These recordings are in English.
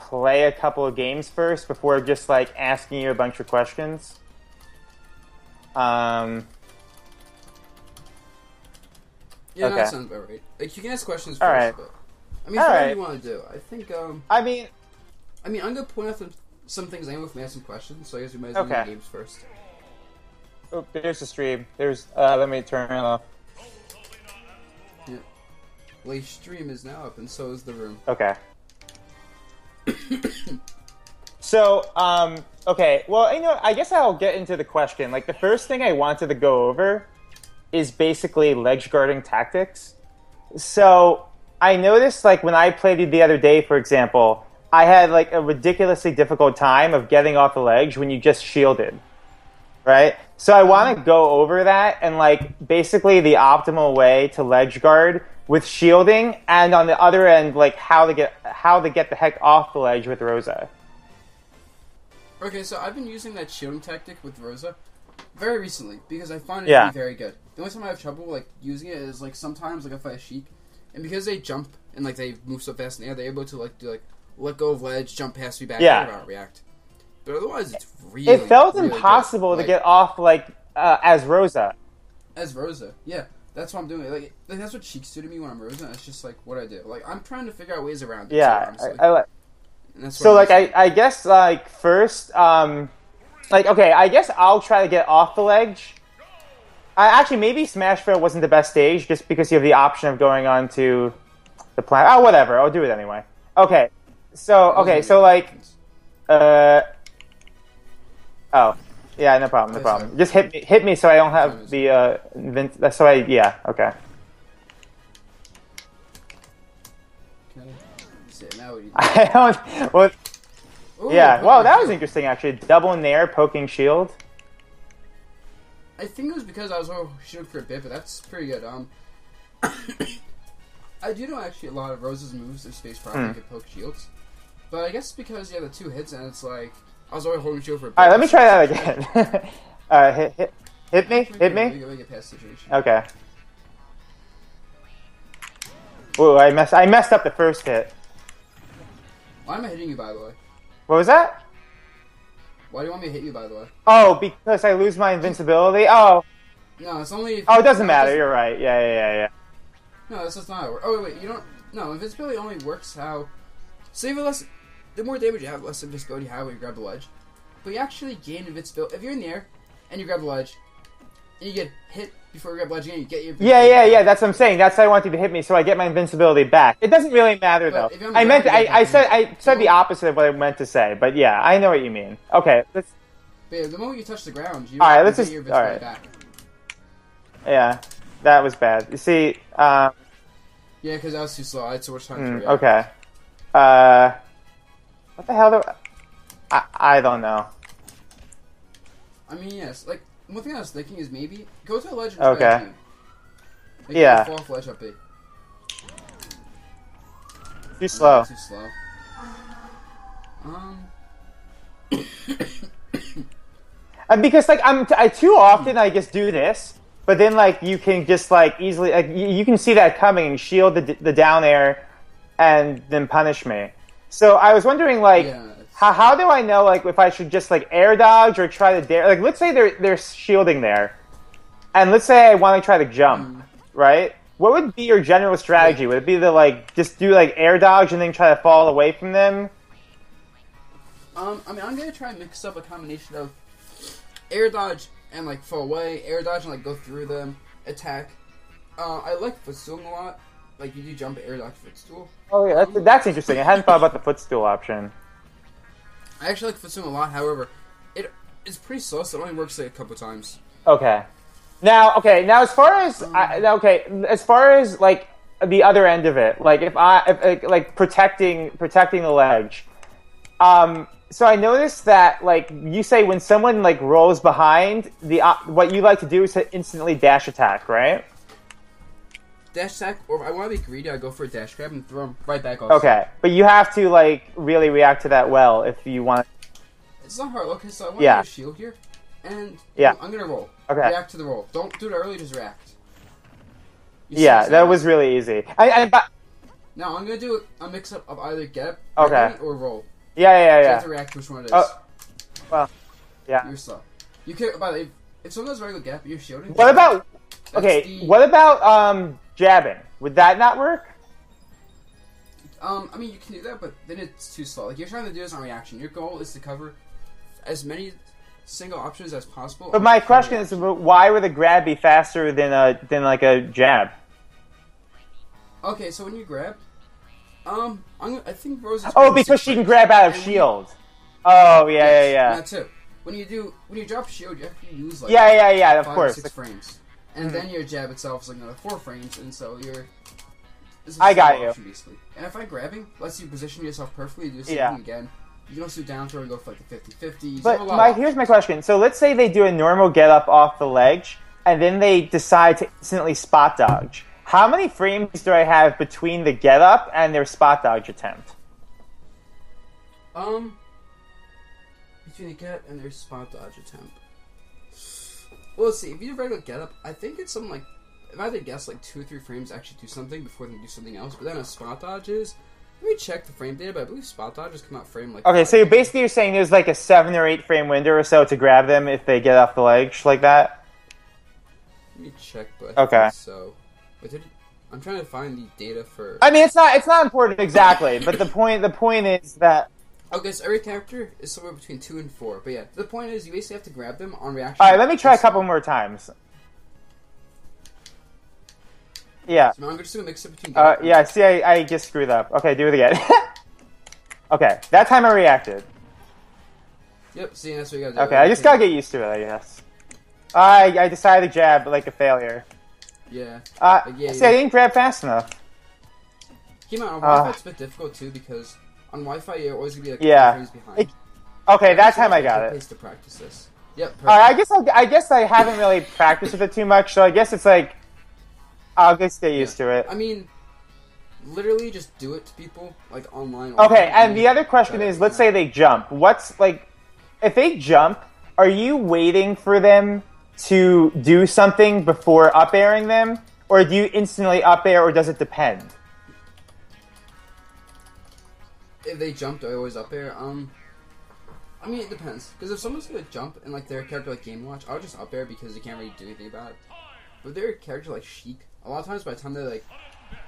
play a couple of games first before just like asking you a bunch of questions. Yeah, Okay. that sounds about right. Like, you can ask questions first, Alright. but... I mean, whatever you want to do. I think, I mean, I'm gonna point out some things anyway if we ask some questions, so I guess we might as well do the games first. oh, there's the stream. Let me turn it off. Yeah. Well, your stream is now up, and so is the room. Okay. So, okay, well, I guess I'll get into the question. Like, the first thing I wanted to go over is basically ledge guarding tactics. So, I noticed, like, when I played it the other day, for example, I had, like, a ridiculously difficult time of getting off the ledge when you just shielded, right? So I want to go over that and, like, basically the optimal way to ledge guard with shielding, and on the other end, like, how to get the heck off the ledge with Rosa. Okay, so I've been using that shielding tactic with Rosa very recently because I find it to be very good. The only time I have trouble like using it is like sometimes like if I fight a Sheik, and because they jump and like they move so fast in the air, they're able to like do like let go of ledge, jump past me back, and react. But otherwise, it's really it felt really impossible good. to get off like as Rosa. As Rosa, yeah, that's what I'm doing. Like that's what Sheiks do to me when I'm Rosa. And it's just like what I do. Like I'm trying to figure out ways around it. Yeah, too, so like I guess like first like okay, I guess I'll try to get off the ledge. Actually, maybe Smashville wasn't the best stage just because you have the option of going on to the planet. Oh, whatever, I'll do it anyway. Okay, so like oh yeah, no problem. Just hit me so I don't have the okay. I don't. Well, Ooh, yeah. Wow, that was interesting. Actually, double nair, poking shield. I think it was because I was shooting for a bit, but that's pretty good. I do know actually a lot of Rosa's moves of space proc can poke shields, but I guess because the 2 hits and it's like I was always holding shield for a bit. All right, let me try that again. Hit me. Let me get past the situation. Okay. Ooh, I messed up the first hit. Why am I hitting you, by the way? What was that? Why do you want me to hit you, by the way? Oh, because I lose my invincibility? Oh. No, it's only... Oh, it doesn't matter. You're right. Yeah. No, that's just not how it works. Oh, wait, you don't... No, invincibility only works how... So the more damage you have, less invincibility you have when you grab the ledge. But you actually gain invincibility. If you're in the air, and you grab the ledge, and you get hit before you grab the ledge again, you get your... Yeah, that's what I'm saying. That's why I want you to hit me, so I get my invincibility back. It doesn't really matter, though. I said the opposite of what I meant to say, but yeah, I know what you mean. Okay, let's... But yeah, the moment you touch the ground, you get your invincibility back. Yeah, that was bad. You see, Yeah, because I was too slow. I had so much time to react. Okay. What the hell I don't know. I mean, yes, like, one thing I was thinking is maybe go to a ledge and try to yeah. Fall off ledge up big. Too slow. Too slow. Because like I too often I just do this, but then like you can just like easily like you can see that coming and shield the down air, and then punish me. So I was wondering like how do I know like if I should just like air dodge or try to dare? Like let's say they're shielding there, and let's say I want to try to jump, right? What would be your general strategy? Would it be to like just do like air dodge and then try to fall away from them? I mean, I'm gonna try and mix up a combination of air dodge and like fall away, air dodge and like go through them, attack. I like footstooling a lot. Like you do jump, air dodge, footstool. Oh yeah, that's interesting. I hadn't thought about the footstool option. I actually like footstooling a lot. However, it's pretty slow, so it only works like a couple times. Okay. Now as far as as far as like the other end of it, like if like protecting the ledge. So I noticed that, like, you say when someone, like, rolls behind, what you like to do is to instantly dash attack, right? Dash attack, or if I want to be greedy, I go for a dash grab and throw him right back also. Okay, but you have to, like, really react to that well if you want to... It's not hard. Okay, so I want to do a shield here, and I'm going to roll. Okay. React to the roll. Don't do it early, just react. That was really easy. Now, I'm going to do a mix-up of either get or roll. Yeah. You have to react to which one it is. Oh, well, yeah. You're slow. You can. By the way, if someone has a regular gap, you're shielding. What about? Okay. What about jabbing? Would that not work? I mean, you can do that, but then it's too slow. Like, you're trying to do this on reaction. Your goal is to cover as many single options as possible. But my question is, why would a grab be faster than like a jab? Okay, so when you grab, I think Rosa's. Oh, because she can grab out of shield. Oh, yeah. That too. When you drop shield, you have to use like yeah, of 5 course. or 6 frames, and then your jab itself is like another 4 frames, and so you're. I got you. Basically. And if I'm grabbing, lets you position yourself perfectly, do something again. You can also down throw and go for like the 50-50. But here's my question. So let's say they do a normal get up off the ledge, and then they decide to instantly spot dodge. How many frames do I have between the get up and their spot dodge attempt? Between the get and their spot dodge attempt. Well, let's see. If you do regular get up, I think it's something like. If I had to guess, like 2 or 3 frames actually do something before they do something else. But then a spot dodge is. Let me check the frame data, but I believe spot dodges come out frame like. Okay, so you're saying there's like a 7 or 8 frame window or so to grab them if they get off the ledge like that. Let me check, but I think so. Wait, I'm trying to find the data for. I mean, it's not important exactly, but the point is that. Okay, so every character is somewhere between 2 and 4, but yeah, the point is you basically have to grab them on reaction. All right, let me try a couple more times. Yeah. So now I'm just gonna mix it between. Yeah. See, I just screwed up. Okay, do it again. Okay, that time I reacted. Yep. See, that's what you gotta do. Okay, I just gotta get used to it, I guess. I decided to jab like a failure. Yeah. See, I didn't grab fast enough. Keep on Wi-Fi. It's a bit difficult too because on Wi-Fi you're always gonna be like frames behind. Okay, that time I got it. Place to practice this. Yep. I guess I haven't really practiced with it too much, so I guess it's like. I'll just get used to it. I mean, literally just do it to people, like, online. Okay, and the other question is, let's say they jump. What's, like, if they jump, are you waiting for them to do something before up-airing them? Or do you instantly up-air, or does it depend? If they jump, do I always up-air? I mean, it depends. Because if someone's gonna jump, and, like, their character, like, Game Watch, I'll just up-air because you can't really do anything about it. But their character, like, Sheik, a lot of times by the time they like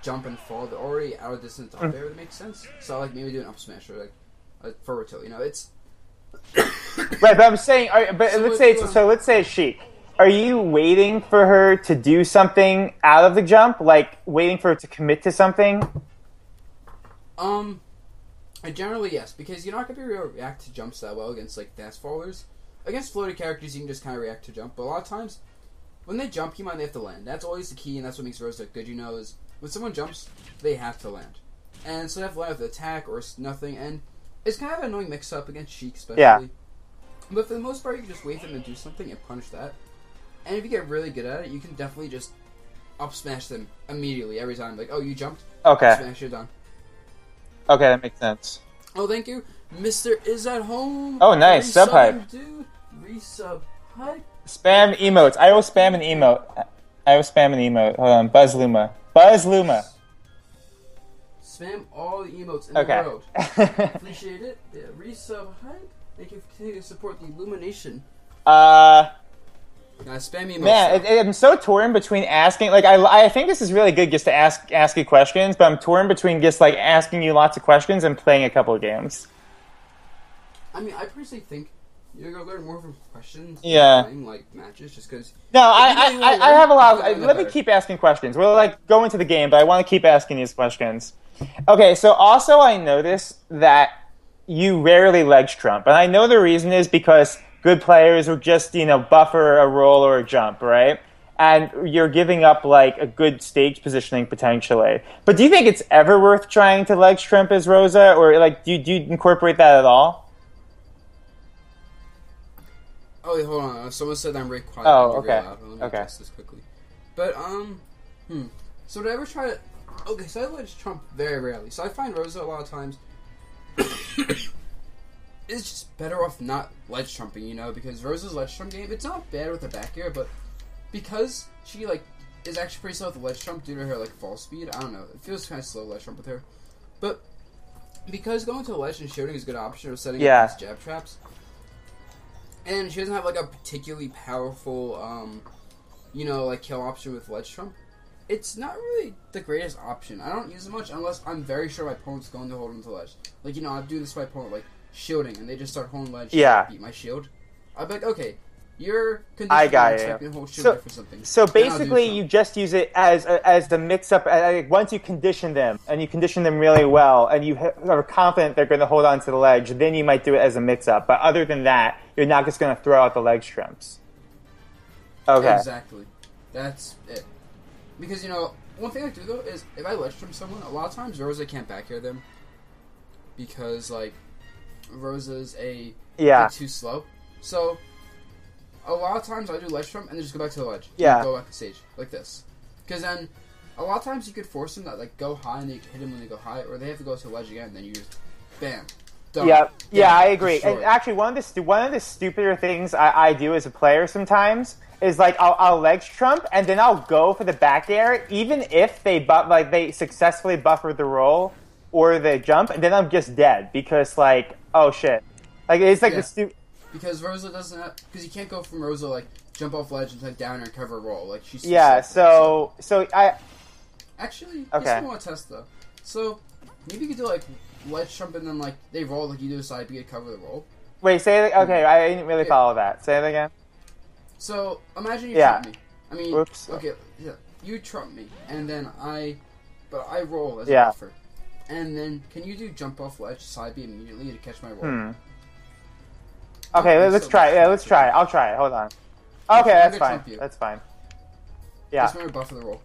jump and fall, they're already out of distance up there. That makes sense. So I like maybe do an up smash or like a forward tilt. You know, it's right. But I'm saying, let's say it's Sheik. Are you waiting for her to do something out of the jump, like waiting for her to commit to something? Generally yes, because you're not gonna be able to react to jumps that well against like fast fallers. Against floaty characters, you can just kind of react to jump, but a lot of times. When they jump, they have to land. That's always the key, and that's what makes Rosa good, you know, is when someone jumps, they have to land. And so they have to land with attack or nothing, and it's kind of an annoying mix-up against Sheik, especially. Yeah. But for the most part, you can just wait for them to do something and punish that. And if you get really good at it, you can definitely just up-smash them immediately, every time. Like, oh, you jumped? Okay. Up-smash, you're done. Okay, that makes sense. Oh, thank you. Mr. Is at Home. Oh, nice. Sub-hype. Dude. Resub. Hype. Spam emotes. I will spam an emote. Hold on. Buzz Luma. Spam all the emotes in the world. Appreciate it. Yeah, resub hype. Thank you for continuing to support the Illumination. Spam emotes. Man, I'm so torn between asking. Like, I think this is really good just to ask you questions, but I'm torn between just like asking you lots of questions and playing a couple of games. I mean, I personally think. You're gonna learn more from questions. Yeah. Playing, like matches, just because. No, I have a lot. Let me keep asking questions. We'll like go into the game, but I want to keep asking these questions. Okay, so also I noticed that you rarely ledge trump, and I know the reason is because good players will just buffer a roll or a jump, right? And you're giving up like a good stage positioning potentially. But do you think it's ever worth trying to ledge trump as Rosa, or like do you incorporate that at all? Oh, wait, hold on. Someone said I'm very quiet. Oh, okay. Let me adjust this quickly. But, So did I ever try to... Okay, so I ledge trump very rarely. So I find Rosa a lot of times... is just better off not ledge trumping, because Rosa's ledge trump game, it's not bad with the back air, but because she, like, is actually pretty slow with the ledge trump due to her, like, fall speed, I don't know. It feels kind of slow ledge trump with her. But because going to the ledge and shooting is a good option, or setting up these jab traps. And she doesn't have like a particularly powerful, you know, like kill option with ledge trump. It's not really the greatest option. I don't use it much unless I'm very sure my opponent's going to hold into ledge. Like, you know, I do this to my opponent, like, shielding, and they just start holding ledge to beat my shield. I'd be like, okay, you're conditioning to hold shield for something. So basically, you just use it as the mix-up. Once you condition them, and you condition them really well, and you are confident they're going to hold on to the ledge, then you might do it as a mix-up. But other than that, you're not just going to throw out the ledge trumps. Okay. Exactly. That's it. Because, you know, one thing I do, though, is if I ledge trump someone, a lot of times Rosa can't back air them. Because, like, Rosa's a bit too slow. So, a lot of times I do ledge trump and then just go back to the ledge. And go back to stage. Like this. Because then, a lot of times you could force them to, like, go high and they hit them when they go high. Or they have to go to the ledge again and then you just, bam. Done. Yeah, I agree. Destroyed. And actually, one of the stupider things I do as a player sometimes is like I'll ledge trump and then I'll go for the back air even if they successfully buffer the roll or the jump, and then I'm just dead because like oh shit, like it's like the because Rosa doesn't have, because you can't go from Rosa like jump off ledge and like down and cover a roll like she's so I actually I want to test though. So maybe you could do like ledge trump and then like they roll like you do a side B to cover the roll. Wait, say it. Okay, I didn't really follow that. Say it again. So imagine you trump me. I mean, oops. Okay, you trump me, and then I roll as a buffer, and then can you do jump off ledge side B immediately to catch my roll? Okay, let's try. Yeah, let's try. I'll try it. Hold on. Okay, that's fine. That's fine. Yeah. Just remember buffer the roll.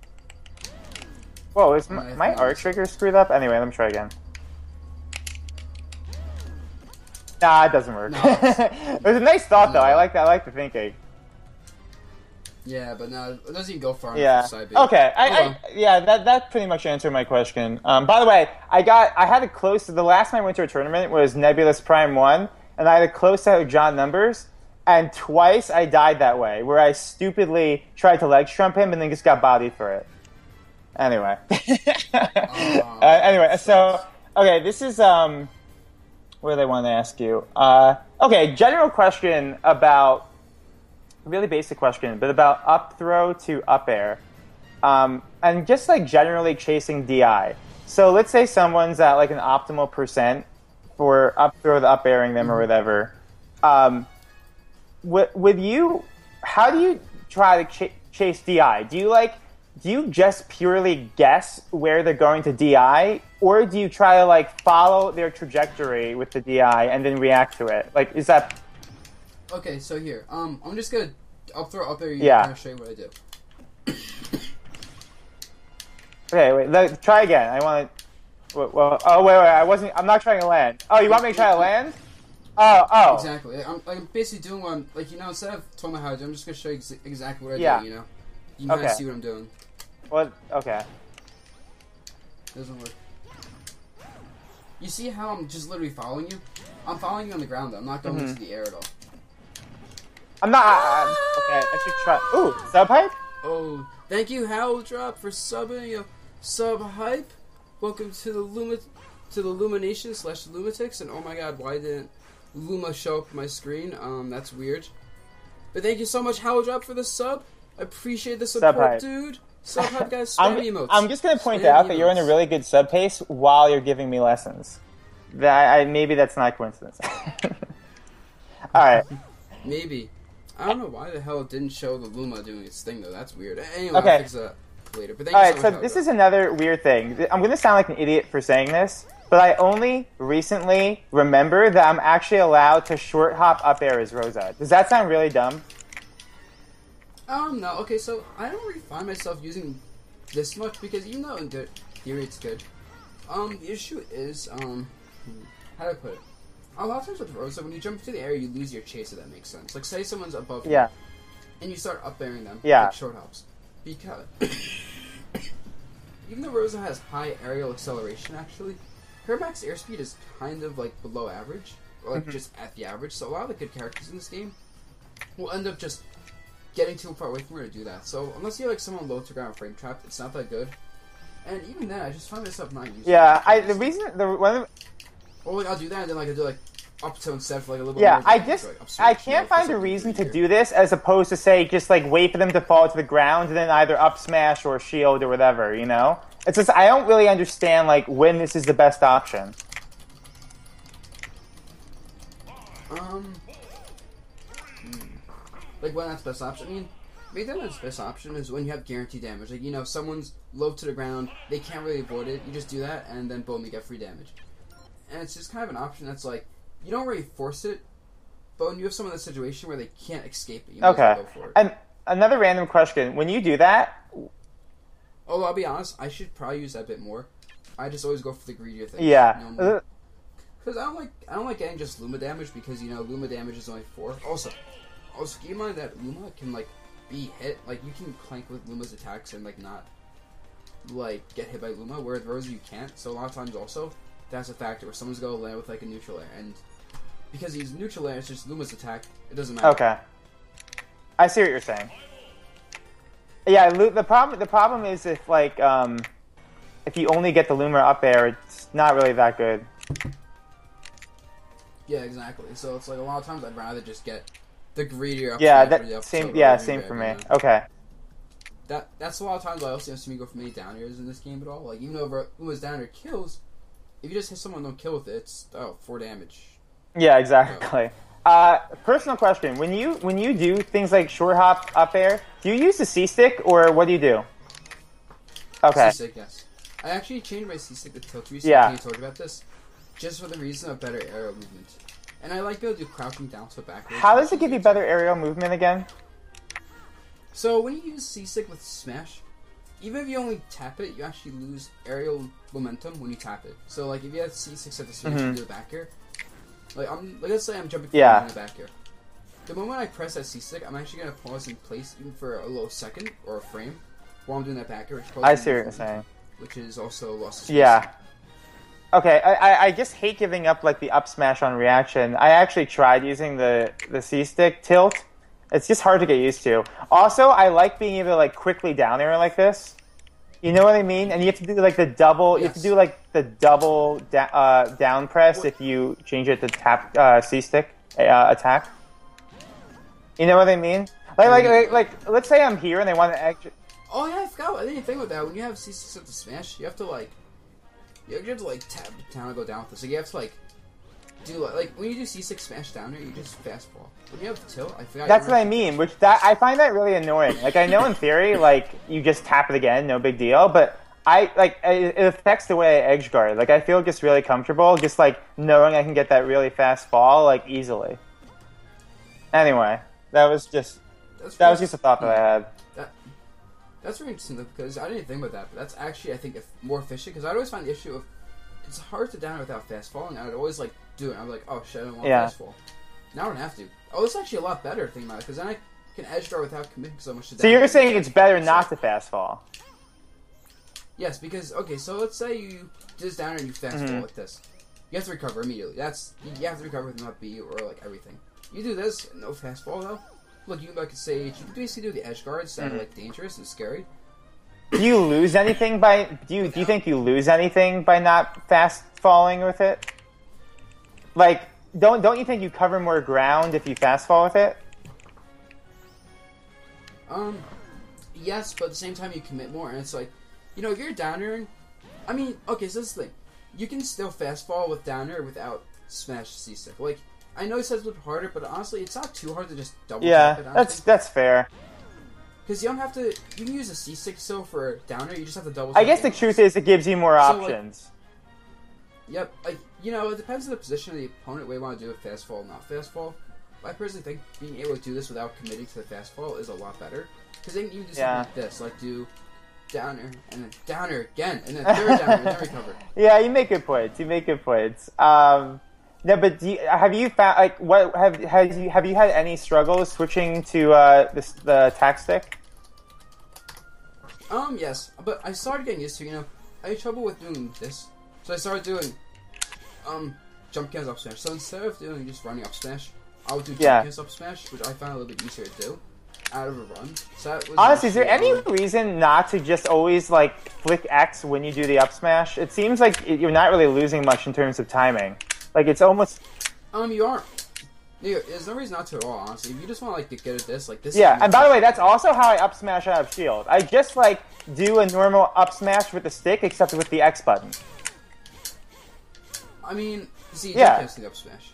Whoa, is my art trigger screwed up? Anyway, let me try again. Nah, it doesn't work. No, it was a nice thought, though. I like that. I like the thinking. Yeah, but no, it doesn't even go far enough for side B. Okay, that pretty much answered my question. By the way, I had a close. The last time I went to a tournament was Nebulous Prime 1, and I had a close set of John numbers, and twice I died that way, where I stupidly tried to ledge trump him and then just got bodied for it. Anyway. Anyway, so, okay, this is, what do they want to ask you? Okay, general question about, really basic question, but about up throw to up air. And just like generally chasing DI. So let's say someone's at like an optimal percent for up throw to up airing them or whatever. With you, how do you try to chase DI? Do you just purely guess where they're going to DI, or do you try to like follow their trajectory with the DI and then react to it? Like, is that? Okay, so here, I'm just gonna up throw up air. Kind of show you what I do. Okay, wait. Try again. I want to. Well, oh wait. I'm not trying to land. Oh, you want me to try to land? Oh. Exactly. I'm basically doing what I'm like. You know, instead of telling me how to do, I'm just gonna show you exactly what I do. You know, you can kind of see what I'm doing. What? Okay. Doesn't work. You see how I'm just literally following you? I'm following you on the ground, though. I'm not going into the air at all. I'm not. Okay, I should try. Ooh, sub hype? Oh, thank you, Howl Drop, for subbing a sub hype. Welcome to the Lumination / Lumatics. And oh my god, why didn't Luma show up on my screen? That's weird. But thank you so much, Howl Drop, for the sub. I appreciate the support, dude. Sub hype, guys. Spam emotes. I'm just gonna point out that you're in a really good sub pace while you're giving me lessons. Maybe that's not a coincidence. All right. Maybe. I don't know why the hell it didn't show the Luma doing its thing, though. That's weird. Anyway, okay. I'll fix that later. But thank you so much. So this is another weird thing. I'm going to sound like an idiot for saying this, but I only recently remember that I'm actually allowed to short hop up air as Rosa. Does that sound really dumb? No. Okay, so I don't really find myself using this much because even though in good theory it's good, the issue is, how do I put it? A lot of times with Rosa, when you jump into the air, you lose your chase, if that makes sense. Like, say someone's above you, and you start up-airing them, like short hops. Because, even though Rosa has high aerial acceleration, actually, her max airspeed is kind of, like, below average, or, like, just at the average. So a lot of the good characters in this game will end up just getting too far away from her to do that. So, unless you're, like, someone low to ground frame trapped, it's not that good. And even then, I just find myself not using it. Yeah, Or like I'll do that, and then like I do like up tilt instead for like a little bit yeah, more damage, I can't find a reason to do this as opposed to say just like wait for them to fall to the ground and then either up smash or shield or whatever, you know? It's just I don't really understand like when this is the best option. Like when that's the best option. I mean, maybe that's the best option is when you have guaranteed damage. Like, you know, if someone's low to the ground, they can't really avoid it. You just do that, and then boom, you get free damage. And it's just kind of an option that's like, you don't really force it, but when you have someone in a situation where they can't escape it, you might as well go for it. And another random question: when you do that, although I'll be honest, I should probably use that a bit more. I just always go for the greedier thing. Yeah. Because I don't like getting just Luma damage because, you know, Luma damage is only 4. Also keep in mind that Luma can like be hit. Like you can clank with Luma's attacks and like not like get hit by Luma, whereas Rosa you can't. So a lot of times also that's a factor where someone's gonna land with like a neutral air, and because he's neutral air, it's just Luma's attack. It doesn't matter. Okay. I see what you're saying. Yeah, the problem is if like if you only get the Luma up air, it's not really that good. Yeah, exactly. So it's like a lot of times I'd rather just get the greedier up. Yeah, same for me. Okay. That's a lot of times I also see me go for many down airs in this game at all. Like even though Luma's down air kills, if you just hit someone don't kill with it, it's 4 damage. Yeah, exactly. Personal question: when you do things like short hop up air, do you use the C stick or what do you do? Okay. C stick, yes. I actually changed my C stick to tilt recently. Yeah. You talked about this, just for the reason of better aerial movement. And I like to do crouching down to backwards. How does it give you better aerial movement again? So when you use C stick with smash, even if you only tap it, you actually lose aerial momentum when you tap it. So like if you have C6 at the smash and do the back air, like let's say I'm jumping from the back air. The moment I press that C stick, I'm actually gonna pause in place even for a little second or a frame while I'm doing that back air. I see what you're saying. Which is also lost of space. Yeah. Okay, I just hate giving up like the up smash on reaction. I actually tried using the C stick tilt. It's just hard to get used to. Also, I like being able to like quickly down air like this. You know what I mean? And you have to do like the double. Yes. You have to do like the double down press if you change it to tap C stick attack. You know what I mean? Like let's say I'm here and they want to actually. Oh yeah, I forgot. I didn't think about that. When you have C6 at the smash, you have to like. You have to like tap down and go down with this. So you have to like do like when you do C6 smash down here, you just fast fall. When you have tilt, I forgot. That's what I mean. Which I find that really annoying. Like I know in theory, like you just tap it again, no big deal. But it affects the way I edge guard. Like I feel just really comfortable, just like knowing I can get that really fast fall like easily. Anyway, that was just a thought that I had. That's really interesting though, because I didn't think about that, but that's actually, I think, more efficient, because I'd always find the issue of, it's hard to down without fast falling, and I'd always, like, do it, I'm like, oh shit, I don't want fast fall. Now I don't have to. Oh, it's actually a lot better, thinking about it, because then I can edge guard without committing so much to down. So you're saying it's better not to fast fall? Yes, because, okay, so let's say you do this down and you fast fall like this. You have to recover immediately. You have to recover with not B or, like, everything. You do this, no fast fall, though. Look, you like Sage. You basically do the edge guards that are like dangerous and scary. Do you lose anything by? Do you think you lose anything by not fast falling with it? Like, don't you think you cover more ground if you fast fall with it? Yes, but at the same time you commit more, and it's like, you know, if you're downering, I mean, okay, so this is the thing, you can still fast fall with downer without smash C-stick. Like, I know it says a little harder, but honestly, it's not too hard to just double tap it. That's fair. Because you don't have to. You can use a C6 still for downer. You just have to double. I guess the truth is it gives you more options. Like, yep, like you know, it depends on the position of the opponent. Where you want to do a fast fall, not fast fall. But I personally think being able to do this without committing to the fast fall is a lot better. Because then you can do something like this, like do downer and then downer again, and then third downer and then recover. Yeah, you make good points. No, but have you found like what have you had any struggles switching to the attack stick? Yes, but I started getting used to. You know, I had trouble with doing this, so I started doing jump cans up smash. So instead of doing just running up smash, I would do jump cans up smash, which I found a little bit easier to do out of a run. So that was honestly, is there any reason not to just always like flick X when you do the up smash? It seems like you're not really losing much in terms of timing. Like it's almost. You aren't. There's no reason not to at all, honestly. If you just want to like get good at this, like this. Yeah, and by the way, that's also how I up smash out of shield. I just like do a normal up smash with the stick, except with the X button. I mean, see, you yeah. can't see the up smash.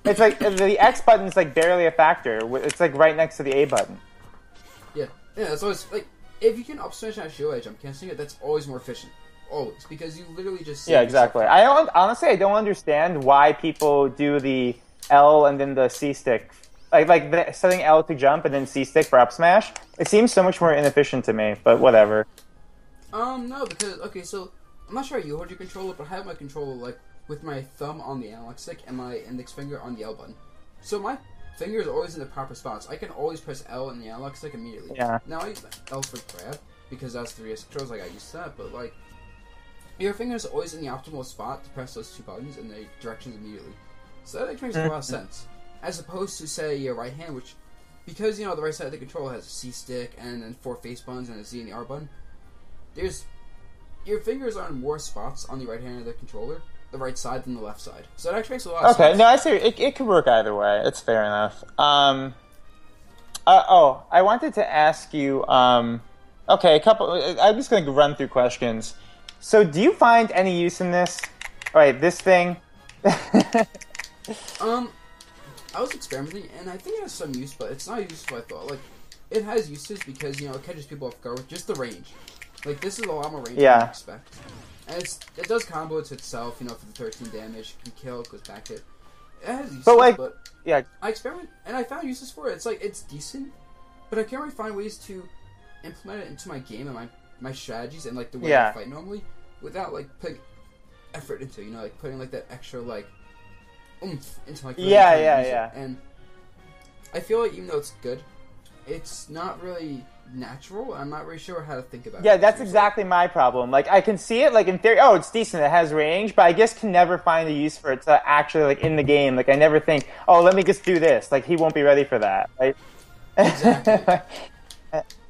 It's like the X button's like barely a factor. It's like right next to the A button. Yeah, that's always like if you can up smash out shield edge, I'm canceling it. That's always more efficient, always, because you literally just. Yeah, exactly. I don't understand why people do the L and then the C stick, setting L to jump and then C stick for up smash. It seems so much more inefficient to me, but whatever. No, because okay, so I'm not sure how you hold your controller, but I have my controller like with my thumb on the analog stick and my index finger on the L button. So my finger is always in the proper spots. I can always press L and the analog stick immediately. Yeah. Now I use L for grab because that's 3S controls. I got used to that, but like your finger is always in the optimal spot to press those two buttons in the directions immediately. So that makes a lot of sense. As opposed to, say, your right hand, which, because, the right side of the controller has a C stick and then 4 face buttons and a Z and the R button, your fingers are in more spots on the right hand of the controller, the right side than the left side. So that actually makes a lot of sense. Okay, no, I see. It could work either way. It's fair enough. I wanted to ask you, okay, I'm just going to run through questions. So do you find any use in this? All right, this thing. I was experimenting, and I think it has some use, but it's not useful. I thought it has uses because it catches people off guard with just the range. Like this is a lot more range than you expect, and it does combo to itself. For the 13 damage, it can kill, it goes back hit. It has uses, but yeah, I experiment and I found uses for it. It's decent, but I can't really find ways to implement it into my game and my strategies and the way I fight normally without putting effort into putting that extra oomph into yeah. And I feel like even though it's good, it's not really natural. I'm not really sure how to think about it. Yeah, that's exactly my problem. I can see it in theory. Oh, it's decent. It has range, but I just can never find a use for it to actually in the game. I never think, oh, let me just do this. He won't be ready for that. Right? Exactly.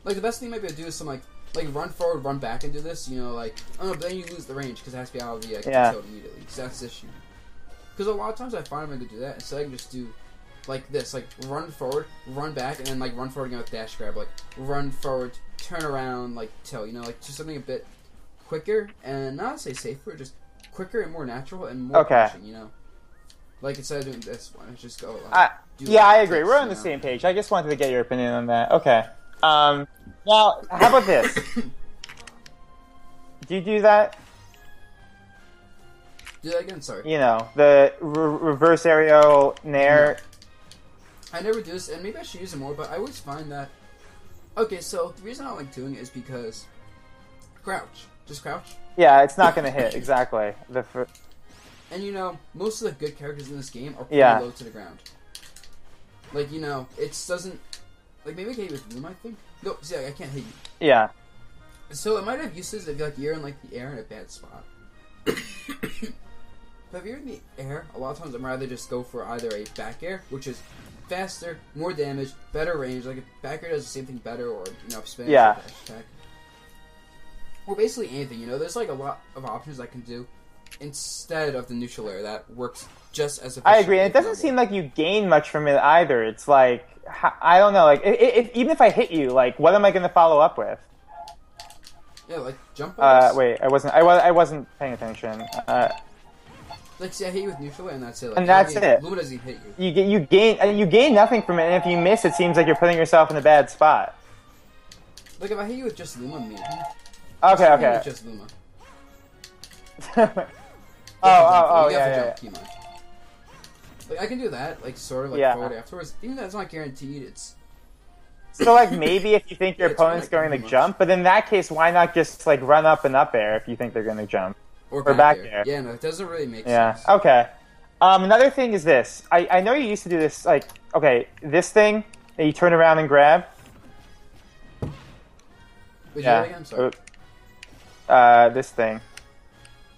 The best thing you might be able to do is some run forward, run back, and do this. But then you lose the range because it has to be out of the control immediately. So that's the issue. Because a lot of times I find I'm going to do that, instead I can just do this, run forward, run back, and then run forward again with dash grab, run forward, turn around, tilt, just something a bit quicker, and not to say safer, just quicker and more natural and more pushing, instead of doing this one, it's just go, I agree, we're on the same page. I just wanted to get your opinion on that. Okay. Now, how about this? Do you do that? Do that again, sorry. The reverse aerial nair. No. I never do this, and maybe I should use it more, but I always find that... Okay, so the reason I like doing it is because... Crouch. Just crouch. Yeah, it's not going to hit, exactly. And most of the good characters in this game are pretty low to the ground. It doesn't... maybe I can hit you with Luma, I think? No, see, I can't hit you. Yeah. So it might have uses if you're in, the air in a bad spot. But if you're in the air, a lot of times I'd rather just go for either a back air, which is faster, more damage, better range. A back air does the same thing better, or spin dash attack. Or basically anything. There's a lot of options I can do instead of the neutral air that works just as efficiently. I agree, and it doesn't seem like you gain much from it either. It's I don't know. Even if I hit you, what am I going to follow up with? Yeah, jump. Wait, I wasn't paying attention. See, I hit you with neutral, and that's it. And that's it. Luma doesn't hit you. You gain nothing from it, and if you miss, it seems like you're putting yourself in a bad spot. If I hit you with just Luma, maybe. Okay. With just Luma. Yeah. I can do that, forward afterwards. Even though it's not guaranteed, it's. So, maybe if you think your opponent's going to jump, but in that case, why not just, run up and up air if you think they're going to jump? Or back air. Yeah, no, it doesn't really make sense. Yeah, okay. Another thing is this. I know you used to do this, this thing that you turn around and grab. Would you do it again? Sorry. This thing.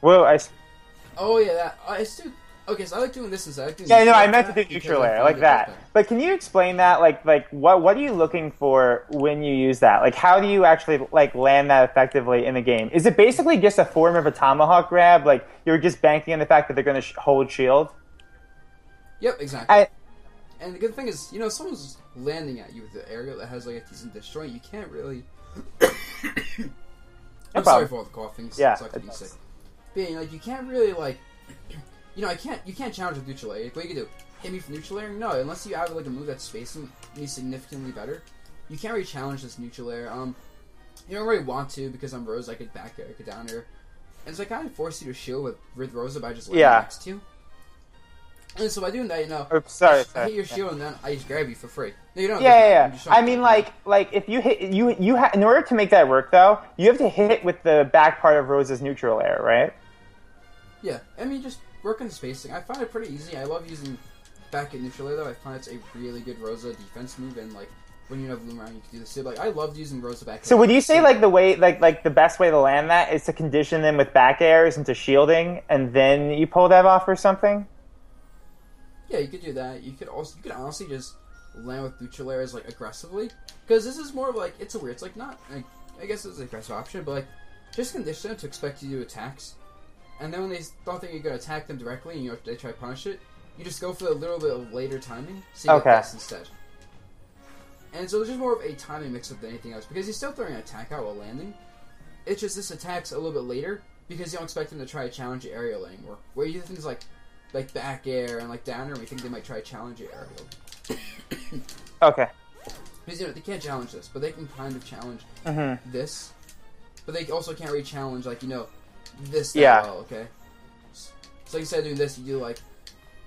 Whoa, Oh, yeah, that. Okay, so I like doing this instead. I meant to do neutral air, like that. But can you explain that? What are you looking for when you use that? How do you actually, land that effectively in the game? Is it basically just a form of a tomahawk grab? You're just banking on the fact that they're going to hold shield? Yep, exactly. I, and the good thing is, if someone's landing at you with the aerial that has like a decent destroy, you can't really. I'm sorry for all the coughing. Yeah, sucks to be sick. Being like, you can't really like, you can't challenge with neutral air. Like, what you can do? Hit me for neutral air? No, unless you have like a move that's spacing me significantly better. You can't really challenge this neutral air. You don't really want to because I'm Rosa. I could back air, I could down air, and so I kind of force you to shield with Rosa by just landing next to you. And so by doing that, sorry. I hit your shield and then I just grab you for free. No, you don't. Yeah. I mean, like if you hit in order to make that work though, you have to hit with the back part of Rosa's neutral air, right? Yeah, I mean, just work on the spacing. I find it pretty easy. I love using back at neutral air though. I find it's a really good Rosa defense move, and like when you have Luma around, you can do this too. Like I loved using Rosa back. So would you say like the way like the best way to land that is to condition them with back airs into shielding, and then you pull that off or something? Yeah, you could do that. You could honestly just land with neutral airs like aggressively, because this is more of like it's like not like, I guess it's an aggressive option, but like just condition them to expect you to do attacks, and then when they don't think you're gonna attack them directly and they try to punish it, you just go for a little bit of later timing, so you get this instead. And so it's just more of a timing mix-up than anything else, because he's still throwing an attack out while landing. It's just this attack's a little bit later because you don't expect him to try to challenge your aerial anymore. Where you do things like back air and like down air, we think they might try to challenge your aerial. Okay. Because they can't challenge this, but they can kind of challenge this. But they also can't really challenge this that well, okay? So instead of doing this, you do like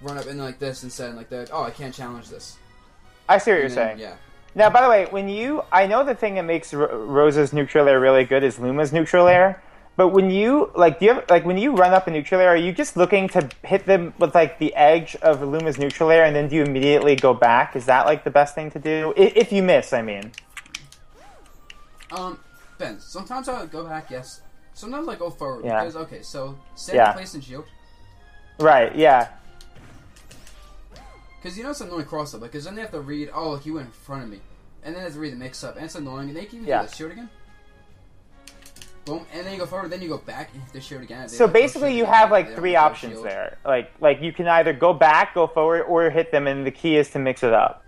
run up and like this instead, and like that. Oh, I can't challenge this. I see what you're saying. Yeah. Now, by the way, I know the thing that makes Rosa's neutral air really good is Luma's neutral air. But when you when you run up a neutral air, are you just looking to hit them with like the edge of Luma's neutral air, and then do you immediately go back? Is that like the best thing to do if you miss? I mean, Ben. Sometimes I go back, yes. Sometimes I go forward because so stand in place and shield. Right. Yeah. Because it's annoying cross up, because then they have to read, oh, he went in front of me, and then they have to read the mix up, and it's annoying, and they can even do the shield again. Boom, and then you go forward, then you go back, and hit the shield again. So basically you have like three options there. Like you can either go back, go forward, or hit them, and the key is to mix it up.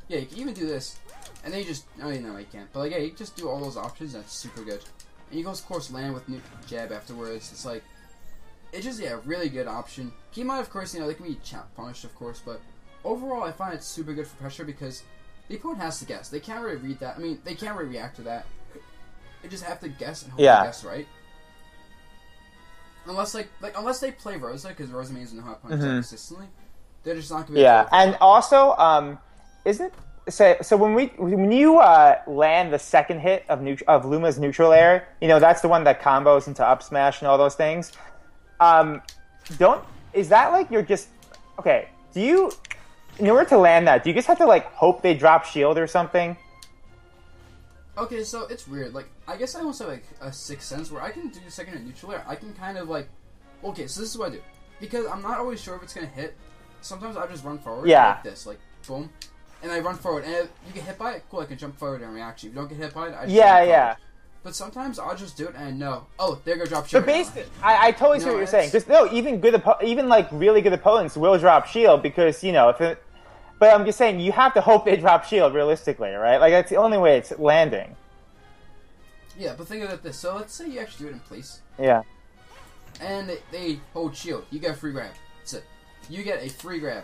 Yeah, you can even do this, and then you just, no, you can't. But like, yeah, you just do all those options, that's super good. And you can, of course, land with new jab afterwards. It's like, it's just, a really good option. Keep in mind, of course, they can be punished, of course, but overall, I find it super good for pressure because the opponent has to guess. They can't really read that. I mean, they can't really react to that. They just have to guess and hope they guess right. Unless they play Rosa, because Rosa means know how to punish consistently. They're just not going to be able to and also, isn't so when you land the second hit of Luma's neutral air, that's the one that combos into up smash and all those things. Is that like you're just okay? Do you, in order to land that, do you just have to like hope they drop shield or something? Okay, so it's weird. Like, I guess I also have like a sixth sense where I can do second hit neutral air. I can kind of like, okay, so this is what I do because I'm not always sure if it's gonna hit. Sometimes I just run forward like this, like boom, and I run forward, and if you get hit by it, cool. I can jump forward and reaction. If you don't get hit by it, I just jump forward. But sometimes I'll just do it and I know, oh, they're gonna drop shield. But basically, I totally see what you're saying. Because even like really good opponents will drop shield because but I'm just saying you have to hope they drop shield realistically, right? Like that's the only way it's landing. Yeah, but think about this. So let's say you actually do it in place. Yeah. And they hold shield. You get a free grab. That's it. You get a free grab.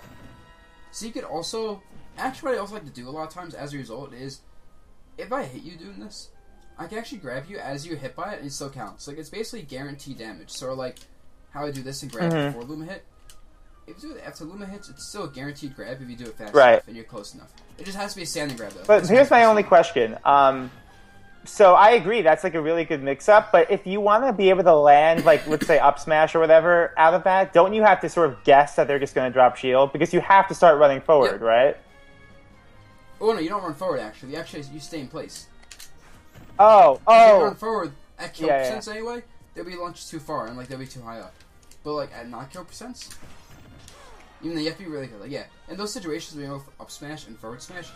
So you could also, actually, what I also like to do a lot of times as a result is, if I hit you doing this, I can actually grab you as you hit by it and it still counts. Like, it's basically guaranteed damage. So, like, how I do this and grab before Luma hit. If you do it after Luma hits, it's still a guaranteed grab if you do it fast enough and you're close enough. It just has to be a standing grab, though. But here's my only question. So I agree, that's like a really good mix-up, but if you want to be able to land, like, let's say up smash or whatever out of that, don't you have to sort of guess that they're just going to drop shield? Because you have to start running forward, right? Oh, no, you don't run forward, actually. You stay in place. Oh. If you run forward at kill percents anyway, they'll be launched too far and like they'll be too high up. But like at not kill percents, even though you have to be really good. Like in those situations where you go up smash and forward smash,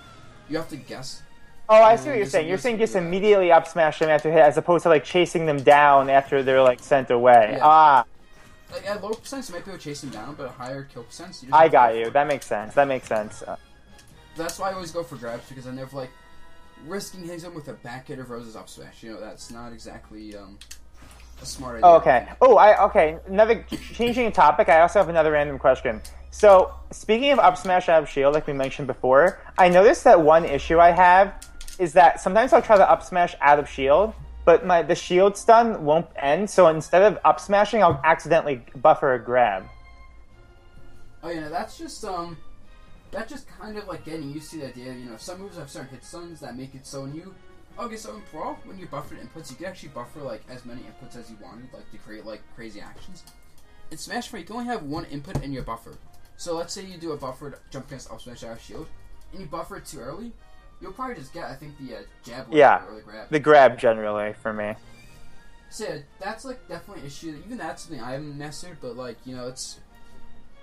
you have to guess. Oh, I see what you're saying. You're saying just immediately up smash them after hit, as opposed to like chasing them down after they're like sent away. Yeah. Like, at low percents, you might be able to chase him down, but at higher kill percents, I got you. That makes sense. That makes sense. That's why I always go for grabs, because I never like risking hitting him with a back hit of Rosa's up smash. You know, that's not exactly a smart idea. Oh, okay. Okay. Another changing topic. I also have another random question. So, speaking of up smash out of shield, like we mentioned before, I noticed that one issue I have is that sometimes I'll try to up smash out of shield, but the shield stun won't end. So instead of up smashing, I'll accidentally buffer a grab. Oh yeah, that's just kind of like getting used to the idea. You know, some moves have certain hit stuns that make it so when you so in Brawl, when you buffer inputs, you can actually buffer like as many inputs as you wanted, like to create like crazy actions. In Smash 4, you can only have one input in your buffer. So let's say you do a buffered jump against up smash out of shield, and you buffer it too early, you'll probably just get, I think, the jab or the grab. The grab generally for me. So yeah, that's like definitely an issue. Even that's something I haven't mastered, but like, you know,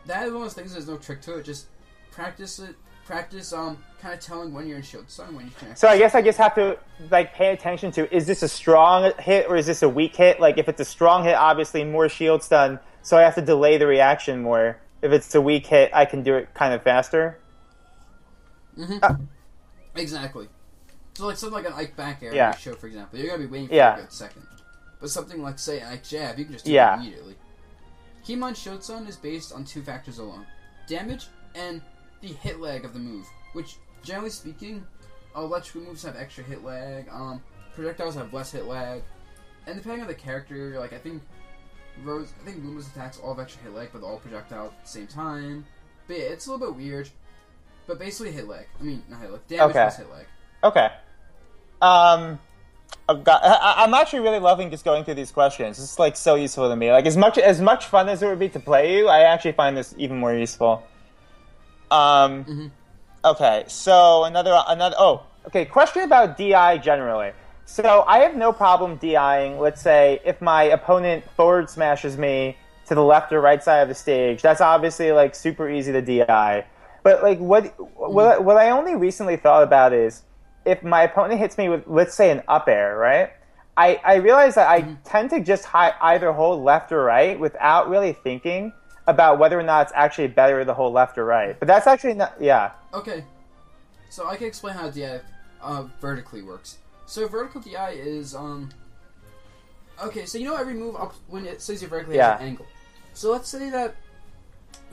that is one of those things. There's no trick to it. Just practice it. Practice kind of telling when you're in shield stun, when you can. So I guess I just have to like pay attention to, is this a strong hit or is this a weak hit? Like if it's a strong hit, obviously more shield stun, so I have to delay the reaction more. If it's a weak hit, I can do it kind of faster. Mm-hmm. Exactly. So like something like an Ike back air show, for example, you're gonna be waiting for a good second. But something like say an Ike jab, you can just do it immediately. Keep in mind, shield stun is based on two factors alone: damage and the hit lag of the move. Which, generally speaking, electrical moves have extra hit lag. Projectiles have less hit lag, and depending on the character, like I think Luma's attacks all have extra hit lag, but they're all projectile at the same time. But yeah, it's a little bit weird. But basically hit lag. I mean, not hit lag. Damage plus hit lag. Okay. I'm actually really loving just going through these questions. It's like so useful to me. Like as much fun as it would be to play you, I actually find this even more useful. Okay, so okay, question about DI generally. So I have no problem DIing, let's say, if my opponent forward smashes me to the left or right side of the stage. That's obviously like super easy to DI. But like what I only recently thought about is if my opponent hits me with, let's say, an up air, right? I realize that I tend to just either hold left or right without really thinking about whether or not it's actually better to hold left or right. But that's actually not, Okay. So I can explain how DI vertically works. So vertical DI is, okay, so you know every move up when it says you're vertically has an angle. So let's say that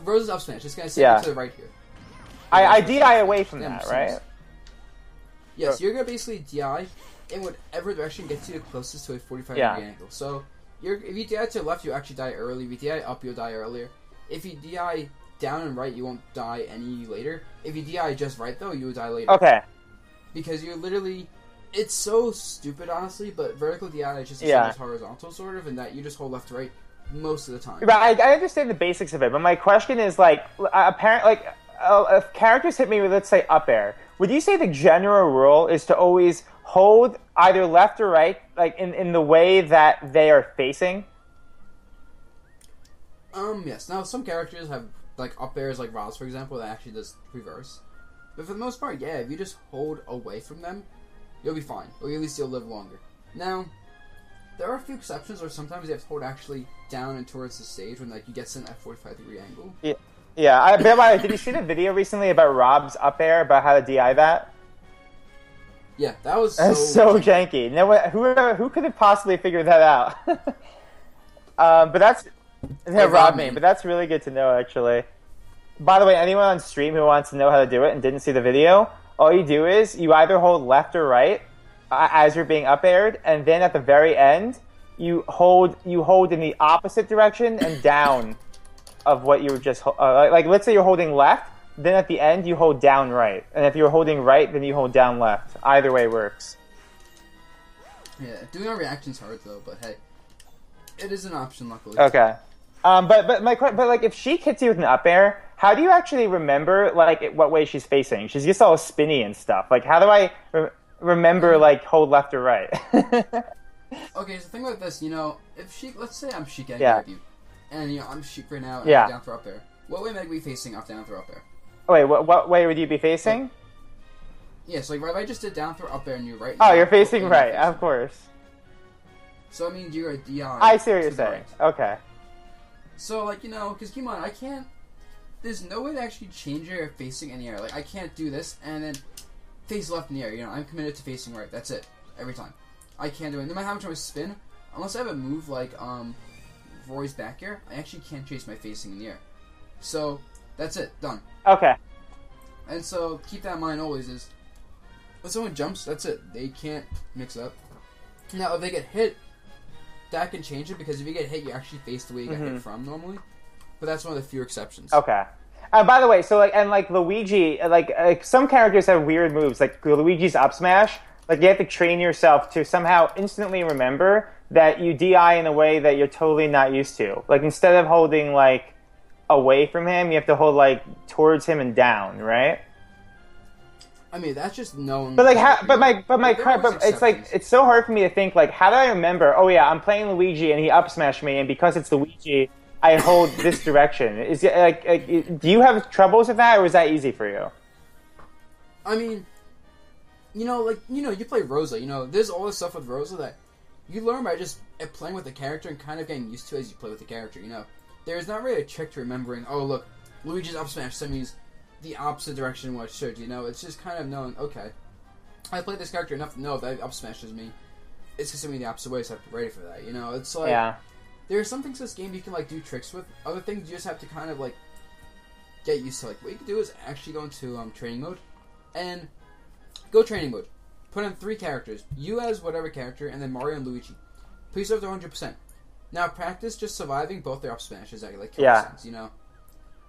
Rosa's up smash. It's going to sit to the right here. I DI away from that, right? Yes, you're going to basically DI in whatever direction gets you the closest to a 45 degree angle. So if you DI to the left, you actually die early. If you DI up, you'll die earlier. If you DI down and right, you won't die any later. If you DI just right, though, you will die later. Okay. Because you're literally... It's so stupid, honestly, but vertical DI is just the same as horizontal, sort of, in that you just hold left to right most of the time. Right, I understand the basics of it, but my question is, like, if characters hit me with, let's say, up air, would you say the general rule is to always hold either left or right, like, in the way that they are facing? Yes. Now, some characters have, like, up airs, like Rosa, for example, that actually does reverse. But for the most part, if you just hold away from them, you'll be fine. Or at least you'll live longer. Now, there are a few exceptions where sometimes you have to hold actually down and towards the stage when, like, you get sent at 45 degree angle. Yeah. Did you see the video recently about Rob's up air, about how to DI that? Yeah, that was so janky. No, who could have possibly figured that out? But that's... Rob me, but that's really good to know, actually. By the way, anyone on stream who wants to know how to do it and didn't see the video, all you do is you either hold left or right as you're being up aired, and then at the very end, you hold in the opposite direction and down of what you were just... like, let's say you're holding left, then at the end, you hold down right. And if you're holding right, then you hold down left. Either way works. Yeah, doing our reaction's hard, though, but hey. It is an option, luckily. Okay. But like if she hits you with an up air, how do you actually remember like what way she's facing? She's just all spinny and stuff. Like how do I remember like hold left or right? Okay, so think about this. You know, if she, let's say I'm Sheik at you, and you know I'm Sheik right now, and I'm down throw up air. What way might we be facing up down throw up air? Oh, wait, what way would you be facing? Yeah, so like if I just did down throw up air and you're right. Oh, you're facing right, of course. So I mean, you're a DI. I see what you're saying. Right. Okay. So, like, because keep in mind, I can't... There's no way to actually change your facing in the air. Like, I can't do this and then face left in the air. I'm committed to facing right. That's it. Every time. I can't do it. No matter how much I spin, unless I have a move like Roy's back air, I actually can't chase my facing in the air. So, that's it. Done. Okay. And so, keep that in mind always is, when someone jumps, that's it. They can't mix up. Now, if they get hit, that can change it, because if you get hit, you actually face the way you got hit from normally. But that's one of the few exceptions. Okay. By the way, so like Luigi, like some characters have weird moves, like Luigi's up smash. Like you have to train yourself to somehow instantly remember that you DI in a way that you're totally not used to. Like instead of holding like away from him, you have to hold like towards him and down, right? I mean, that's just known. But like, it's like it's so hard for me to think. Like, how do I remember? Oh yeah, I'm playing Luigi and he up smashed me, and because it's Luigi, I hold this direction. Is it like do you have troubles with that, or is that easy for you? I mean, you play Rosa. There's all this stuff with Rosa that you learn by just playing with the character and kind of getting used to as you play with the character. There's not really a trick to remembering. Oh look, Luigi's up smash. So that means the opposite direction what it should. It's just kind of knowing. Okay, I played this character enough to know if that up smashes me, it's gonna me the opposite way. So I have to be ready for that. It's like there are some things in this game you can like do tricks with. Other things you just have to kind of like get used to. Like what you can do is actually go into training mode and go training mode. Put in 3 characters. You as whatever character, and then Mario and Luigi. Please serve to 100%. Now practice just surviving both their up smashes at like kill sense,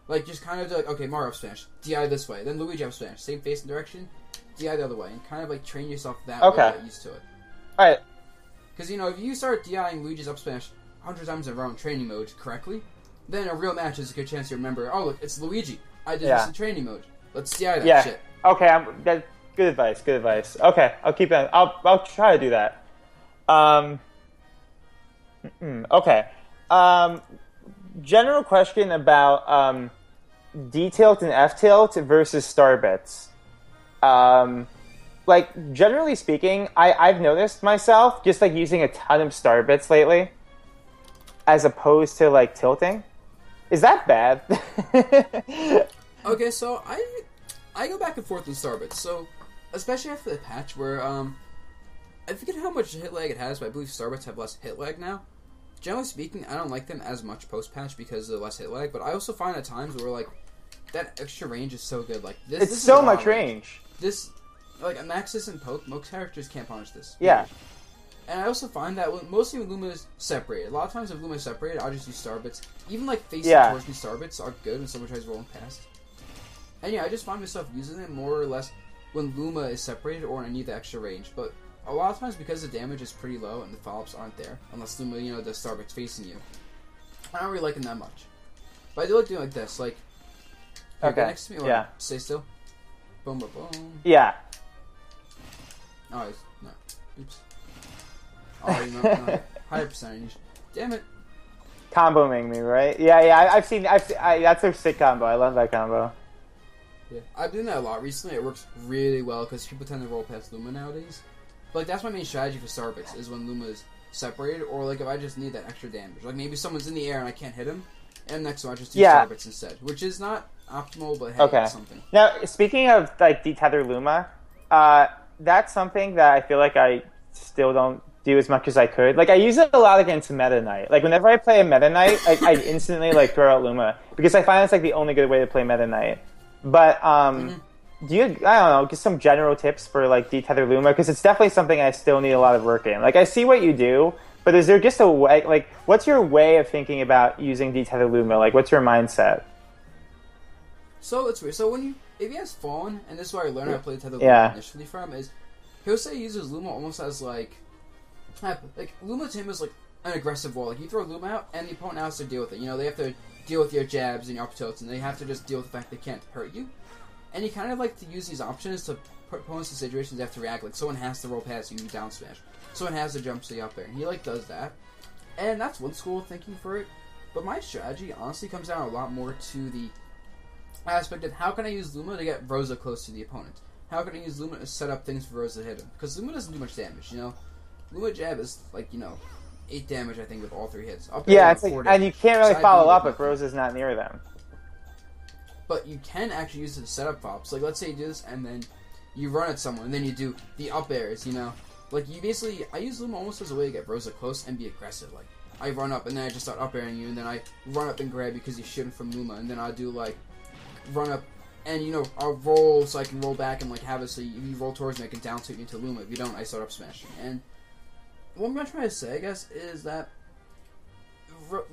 Like just kind of do like, okay, Mario up smash, DI this way, then Luigi up smash, same face and direction, DI the other way, and kind of like train yourself that way, get used to it. Alright. Because if you start DIing Luigi's up smash 100 times in a row in training mode correctly, then a real match is a good chance you remember, oh look, it's Luigi. I did this in training mode. Let's DI that shit. Okay, good advice, good advice. Okay, I'll keep that. I'll try to do that. Okay. General question about D-tilt and F-tilt versus star bits. Like, generally speaking, I've noticed myself just, like, using a ton of star bits lately as opposed to, like, tilting. Is that bad? Okay, so I go back and forth with star bits. So, especially after the patch where, I forget how much hit lag it has, but I believe star bits have less hit lag now. Generally speaking, I don't like them as much post-patch because of the less hit lag, but I also find at times where, like, that extra range is so good. Like, this it's so much range. This, like, Maxis and Poke, most characters can't punish this. Yeah. And I also find that mostly when Luma is separated. A lot of times if Luma is separated, I'll just use star bits. Even, like, facing towards me star bits are good when someone tries rolling past. And yeah, I just find myself using them more or less when Luma is separated or when I need the extra range. But a lot of times, because the damage is pretty low and the follow-ups aren't there, unless Luma, the star bit's facing you, I don't really like them that much. But I do like doing like this, like, get next to me, or stay still. Boom, boom, boom. Yeah. Oh, no. Oops. Oh, no. Higher percentage. Damn it. Comboing me, right? Yeah, I've seen that's a sick combo. I love that combo. Yeah, I've been doing that a lot recently. It works really well because people tend to roll past Luma nowadays. But like, that's my main strategy for star bits, is when Luma is separated, or like if I just need that extra damage. Like maybe someone's in the air and I can't hit him, and next one I just do star bits instead, which is not optimal, but hey, it's something. Now, speaking of like detether Luma, that's something that I feel like I still don't do as much as I could. Like I use it a lot against Meta Knight. Like whenever I play a Meta Knight, I instantly like throw out Luma because I find it's like the only good way to play Meta Knight. But do you, I don't know, just some general tips for like detether Luma? Because it's definitely something I still need a lot of work in. Like I see what you do, but is there just a way, like what's your way of thinking about using detether Luma? Like what's your mindset? So it's weird. So if he has Fallen, and this is where I learned how to play tether Luma initially from, is he'll say he uses Luma almost as like Luma to him is like an aggressive wall. Like you throw Luma out, and the opponent has to deal with it. They have to deal with your jabs and your up tilts, and they have to just deal with the fact they can't hurt you. And you kind of like to use these options to put opponents in situations they have to react. Like someone has to roll past you, you down smash. Someone has to jump to the up air. And he like does that, and that's one school of thinking for it. But my strategy honestly comes down a lot more to the aspect of how can I use Luma to get Rosa close to the opponent. How can I use Luma to set up things for Rosa to hit him? Because Luma doesn't do much damage. Luma jab is like 8 damage, I think, with all 3 hits. Yeah, it's like, and you can't really follow up if Rosa's not near them. But you can actually use it to set up pops. Like, let's say you do this, and then you run at someone, and then you do the up airs, you know? Like, you basically... I use Luma almost as a way to get Rosa close and be aggressive. Like, I run up, and then I just start up airing you, and then I run up and grab you because you're shooting from Luma, and then I'll do, like, run up, and, you know, I'll roll so I can roll back and, like, have it so you roll towards me, I can down tilt you into Luma. If you don't, I start up smashing. And what I'm trying to say, I guess, is that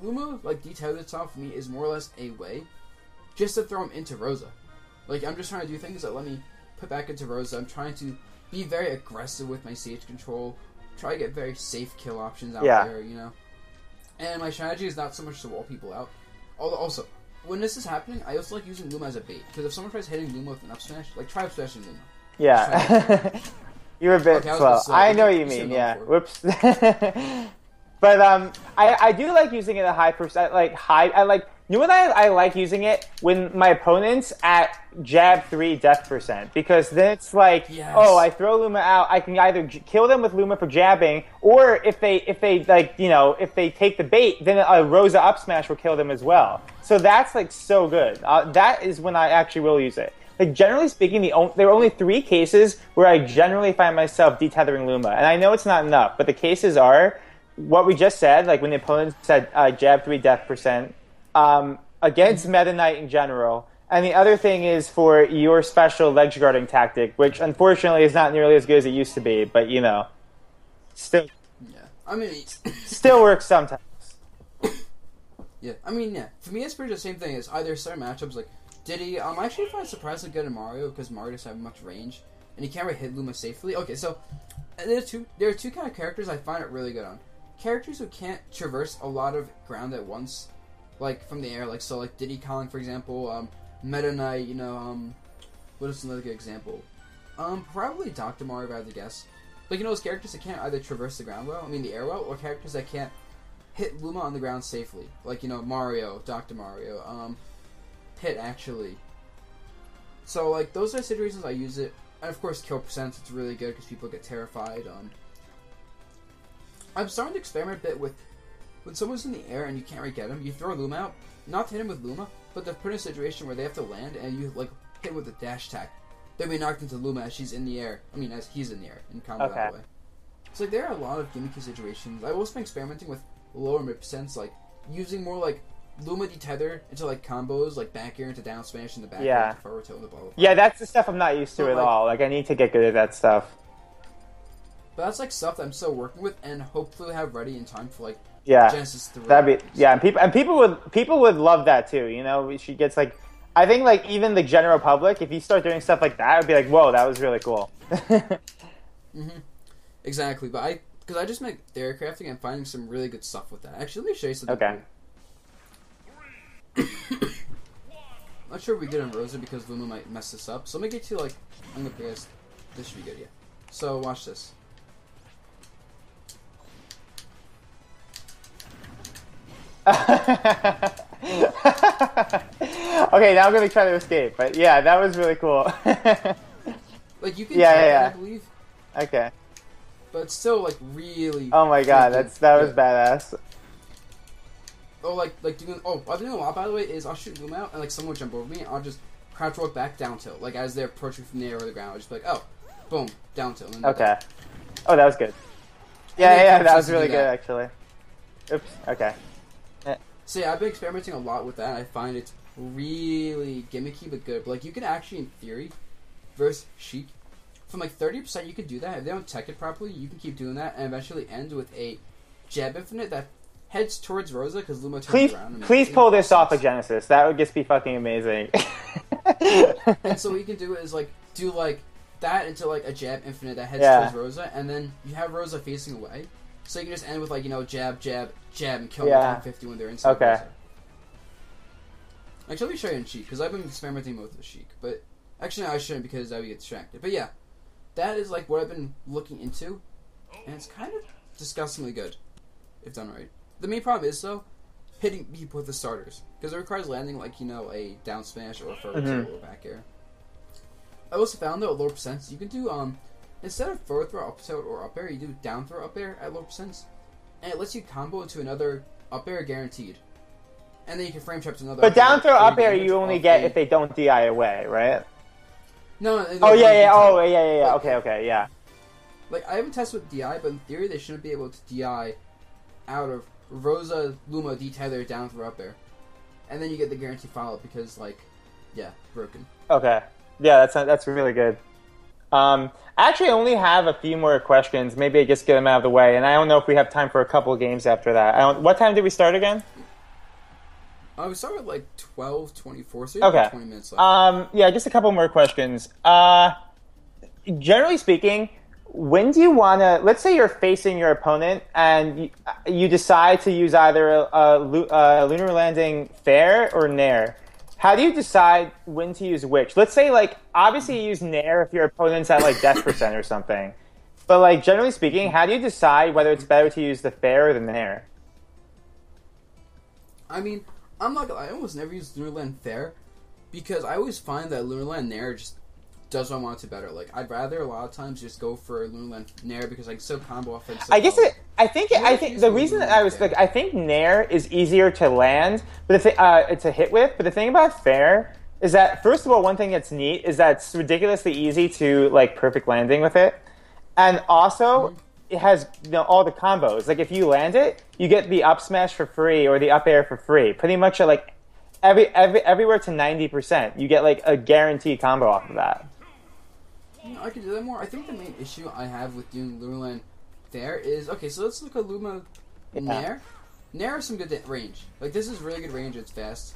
Luma, like, detailed itself for me is more or less a way just to throw him into Rosa. Like, I'm just trying to do things that let me put back into Rosa. I'm trying to be very aggressive with my stage control, try to get very safe kill options out there, you know? And my strategy is not so much to wall people out. Although, also, when this is happening, I also like using Luma as a bait. Because if someone tries hitting Luma with an up smash, like, try up smashing Luma. Yeah. You're a bit slow. I know what you mean, yeah. Whoops. But I do like using it at a high percent, you know what I like using it? When my opponent's at jab 3 death percent. Because then it's like, oh, I throw Luma out, I can either kill them with Luma for jabbing, or if they like, you know, if they take the bait, then a Rosa up smash will kill them as well. So that's like so good. That is when I actually will use it. Like, generally speaking, there are only 3 cases where I generally find myself detethering Luma. And I know it's not enough, but the cases are what we just said, like when the opponent said jab 3 death percent, against Meta Knight in general. And the other thing is for your special ledge guarding tactic, which unfortunately is not nearly as good as it used to be, but you know, still, yeah. I mean, still works sometimes. Yeah, I mean, yeah. For me, it's pretty much the same thing. It's either certain matchups like Diddy. I actually find surprisingly good in Mario because Mario doesn't have much range and he can't really hit Luma safely. Okay, so there are two kind of characters I find it really good on. Characters who can't traverse a lot of ground at once, like from the air, like so, like Diddy Kong, for example, Meta Knight. You know, what is another good example? Probably Dr. Mario, if I had to guess. Like, you know, those characters that can't either traverse the ground well, I mean the air well, or characters that can't hit Luma on the ground safely. Like, you know, Mario, Dr. Mario, Pit, actually. So, like, those are situations I use it. And, of course, kill percent, it's really good because people get terrified. I'm starting to experiment a bit with when someone's in the air and you can't really get them, you throw Luma out, not to hit him with Luma, but to put in a situation where they have to land and you, like, hit with a dash attack. They'll be knocked into Luma as she's in the air. I mean, as he's in the air, in combo that way. So, like, there are a lot of gimmicky situations. I've also been experimenting with lower mid percents, like, using more, like, Luma detether into, like, combos, like, back air into down smash in the back air into forward tilt in the ball. Yeah, that's the stuff I'm not used to at all. Like, I need to get good at that stuff. But that's, like, stuff that I'm still working with and hopefully have ready in time for, like, Genesis 3. That'd be, and people would love that, too, you know? She gets, like, I think, like, even the general public, if you start doing stuff like that, it would be like, whoa, that was really cool. Exactly, but because I just make theory crafting and finding some really good stuff with that. Actually, let me show you something. Okay. Not sure if we get on Rosa because Luma might mess this up. So let me get to, like, I'm gonna guess this should be good, yeah. So watch this. Okay, now I'm gonna try to escape, but yeah, that was really cool. Like, you can that, I believe. Okay. But it's still, like, really... Oh my god, that was badass. Oh, like doing... Oh, what I've been doing a lot, by the way, is I'll shoot Luma out, and, like, someone will jump over me, and I'll just crouch walk back down tilt. Like, as they're approaching from the air or the ground, I'll just be like, oh, boom, down tilt. And okay. Oh, that was good. Yeah, that was really good, actually. Oops, okay. So, yeah, I've been experimenting a lot with that. I find it's really gimmicky, but good. But, like, you can actually, in theory, verse Sheik, from, like, 30%, you can do that. If they don't tech it properly, you can keep doing that, and eventually end with a jab infinite that heads towards Rosa, because Luma turns around. Please pull this off of Genesis. That would just be fucking amazing. And so what you can do is, like, do, like, that into, like, a jab infinite that heads towards Rosa, and then you have Rosa facing away. So you can just end with, like, you know, jab, jab, jab, and kill them with 150 when they're inside Rosa. Actually, let me show you in Sheik, because I've been experimenting with the Sheik. But, actually, no, I shouldn't, because I would get distracted. But, yeah, that is, like, what I've been looking into, and it's kind of disgustingly good, if done right. The main problem is, though, hitting people with the starters, because it requires landing, like, you know, a down smash or a forward throw or back air. I also found, though, at lower percents, you can do, instead of forward throw, up tilt, or up air, you do down throw, up air at lower percents. and it lets you combo into another up air guaranteed. And then you can frame trap to another. But down throw up air you only get if they don't DI away, right? No. Oh yeah. Oh yeah. Okay. Yeah. Like I haven't tested with DI, but in theory they shouldn't be able to DI out of Rosa, Luma, D-tether down throw up air, and then you get the guaranteed follow up because broken. Okay. Yeah, that's really good. I actually only have a few more questions. Maybe I just get them out of the way, and I don't know if we have time for a couple of games after that. What time did we start again? We started at like 12:24, so you okay. have 20 minutes left. Yeah, just a couple more questions. Generally speaking, when do you want to... Let's say you're facing your opponent, and you decide to use either a lunar landing fair or nair. How do you decide when to use which? Let's say, like, obviously you use nair if your opponent's at, like, death percent or something. But, like, generally speaking, how do you decide whether it's better to use the fair or the nair? I mean, I almost never use lunar land fair because I always find that lunar land nair just does what I want to better. Like, I'd rather a lot of times just go for lunar land nair because I can still combo offense. I think the reason that I was like, I think nair is easier to land, but to hit with. But the thing about fair is that, first of all, one thing that's neat is that it's ridiculously easy to like perfect landing with it, and also it has all the combos. Like if you land it, you get the up smash for free or the up air for free. Pretty much like everywhere to 90%, you get like a guaranteed combo off of that. I could do that more. I think the main issue I have with doing lunar land fair is, okay, so let's look at Luma nair. Nair has some good range. Like, this is really good range, it's fast.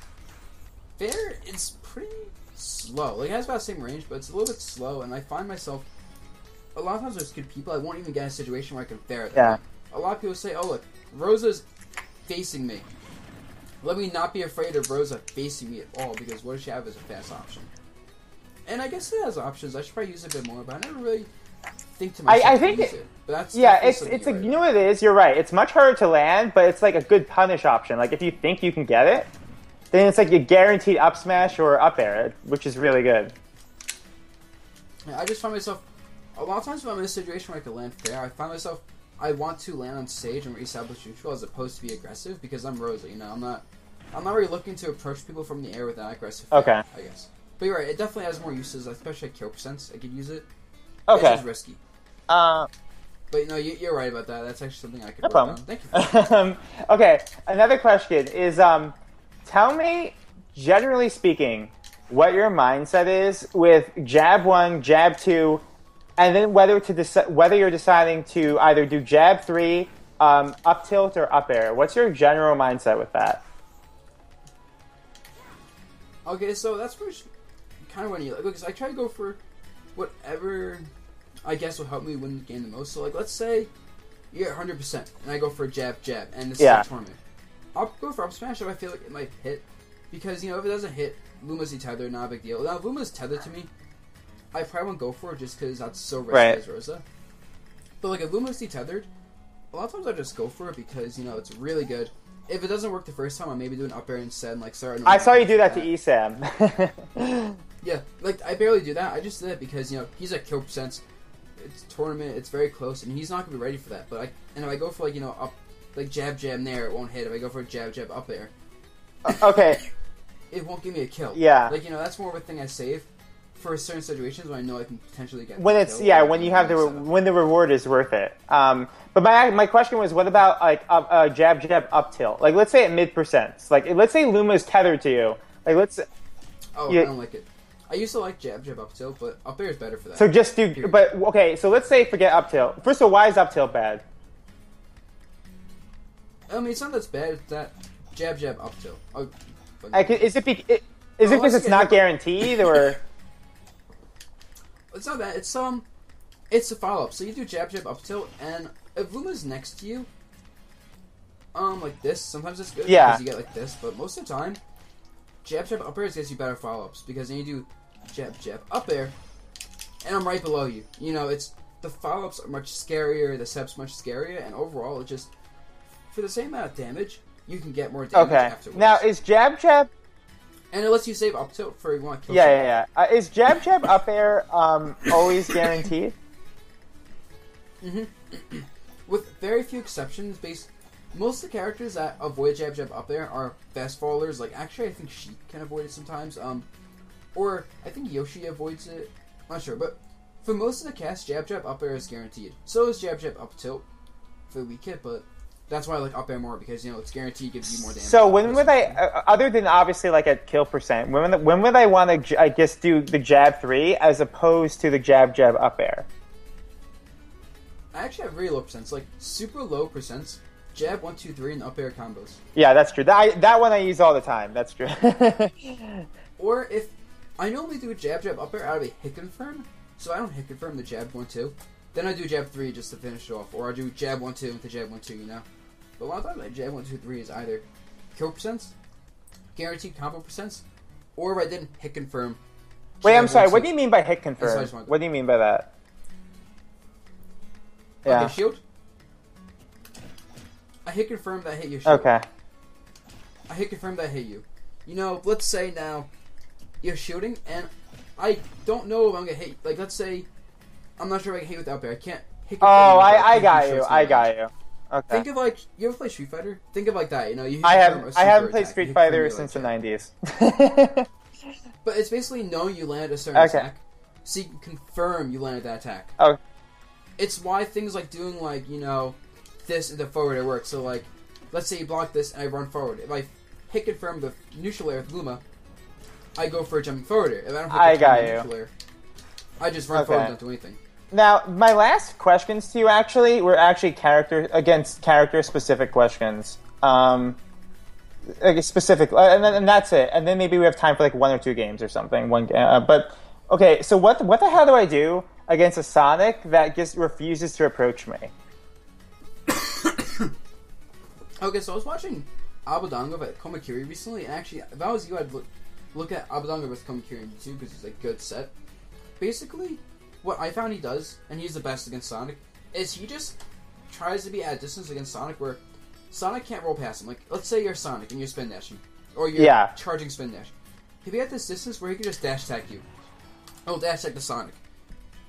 Fair, it's pretty slow. Like, it has about the same range, but it's a little bit slow, and I find myself, a lot of times there's good people, I won't even get in a situation where I can fair it. Yeah. A lot of people say, oh, look, Rosa's facing me. Let me not be afraid of Rosa facing me at all, because what does she have as a fast option? And I guess it has options. I should probably use it a bit more, but I never really think to myself I think to use it. But that's it's like, you know what it is? You're right. It's much harder to land, but it's like a good punish option. Like if you think you can get it, then it's like a guaranteed up smash or up air, which is really good. Yeah, I just find myself, a lot of times when I'm in a situation where I can land fair, I find myself, I want to land on stage and reestablish neutral as opposed to be aggressive because I'm Rosa, I'm not really looking to approach people from the air with that aggressive fair, okay. I guess. But you're right, it definitely has more uses, especially at kill percents. I could use it. Okay. It's just risky. But no, you're right about that. That's actually something I could work on. Thank you. Okay, another question is, tell me, generally speaking, what your mindset is with jab 1, jab 2, and then whether you're deciding to either do jab 3, up tilt, or up air. What's your general mindset with that? Okay, so that's kind of what you like, because I try to go for whatever I guess will help me win the game the most. So, like, let's say you're 100%, and I go for a jab, and this is a tournament. I'll go for up smash if I feel like it might hit, because, if it doesn't hit, Luma's tethered, not a big deal. Now, if Luma's tethered to me, I probably won't go for it just because that's so risky as Rosa. But, like, if Luma's tethered, a lot of times I just go for it because, it's really good. If it doesn't work the first time, I'll maybe do an up air instead and, like, start... I saw you do that to ESAM. Yeah, like, I barely do that. I just did it because, he's at kill percents. It's a tournament, it's very close, and he's not going to be ready for that. But if I go for, like, up, like, jab there, it won't hit. If I go for a jab up there... Okay. It won't give me a kill. Yeah. Like, that's more of a thing I save for certain situations when I know I can potentially get when it's when you have when the reward is worth it. But my question was, what about like jab up tilt? Like let's say at mid percents. Like let's say Luma's tethered to you. Like let's. I don't like it. I used to like jab up tilt, but up air is better for that. So just do. Period. But okay, so let's say forget up tilt. First of all, why is up tilt bad? I mean, it's not that's bad. It's that jab up tilt. Is it because it's not guaranteed or? It's not that. It's a follow up. So you do jab up tilt, and if Luma's next to you, like this, sometimes it's good because you get like this. But most of the time, jab up air gets you better follow ups because then you do jab up air, and I'm right below you. It's the follow ups are much scarier, the setups much scarier, and overall, it just for the same amount of damage, you can get more damage afterwards. Now is jab? And it lets you save up tilt for you want to kill someone. Is jab up air always guaranteed? Mm-hmm. with very few exceptions, most of the characters that avoid jab jab up air are fast fallers. Like, actually, I think Sheik can avoid it sometimes. Or I think Yoshi avoids it. I'm not sure, but for most of the cast, jab jab up air is guaranteed. So is jab jab up tilt for the weak hit, but that's why I like up air more, because, you know, it's guaranteed, gives you more damage. So when would I, other than obviously like at kill percent, when would I want to, I guess, do the jab 3 as opposed to the jab jab up air? I actually have really low percents, like super low percents. Jab 1, 2, 3 and up air combos. Yeah, that's true. That one I use all the time. That's true. Or if I normally do a jab jab up air out of a hit confirm, so I don't hit confirm the jab 1, 2. Then I do jab 3 just to finish it off, or I do jab 1, 2 with the jab 1, 2. You know. But a lot of times, like, jab 1, 2, 3 is either kill percents, guaranteed combo percents, or if I didn't hit confirm. Wait, I'm sorry. What do you mean by hit confirm? What do you mean by that? Yeah. Okay, shield. I hit confirm that I hit your shield. Okay. I hit confirm that I hit you. You know, let's say now you're shooting, and I don't know if I'm gonna hit. Like, let's say I'm not sure if I can hit with up air. I can't hit. Oh, I got you. I got you. Okay. Think of, like, you ever play Street Fighter? Think of like that, you know. I haven't played Street Fighter since the 90s. But it's basically knowing you landed a certain attack, so you can confirm you landed that attack. Oh. It's why things like doing, like, you know, this into forward air works. So, like, let's say you block this and I run forward. If I hit confirm the neutral air with Luma, I go for a jumping forward air. If I don't hit the neutral air, I just run forward and don't do anything. Now, my last questions to you actually were actually character-specific questions. Specific, and that's it. And then maybe we have time for like 1 or 2 games or something. But okay, so what the hell do I do against a Sonic that just refuses to approach me? Okay, so I was watching Abadongo at Komakiri recently, and actually, if I was you, I'd look at Abadongo with Komakiri on YouTube because it's a good set. Basically, what I found he does, and he's the best against Sonic, is he just tries to be at a distance against Sonic where Sonic can't roll past him. Like, let's say you're Sonic and you're spin dashing, or you're charging spin dash. He'll be at this distance where he can just dash attack you. Oh, dash attack the Sonic.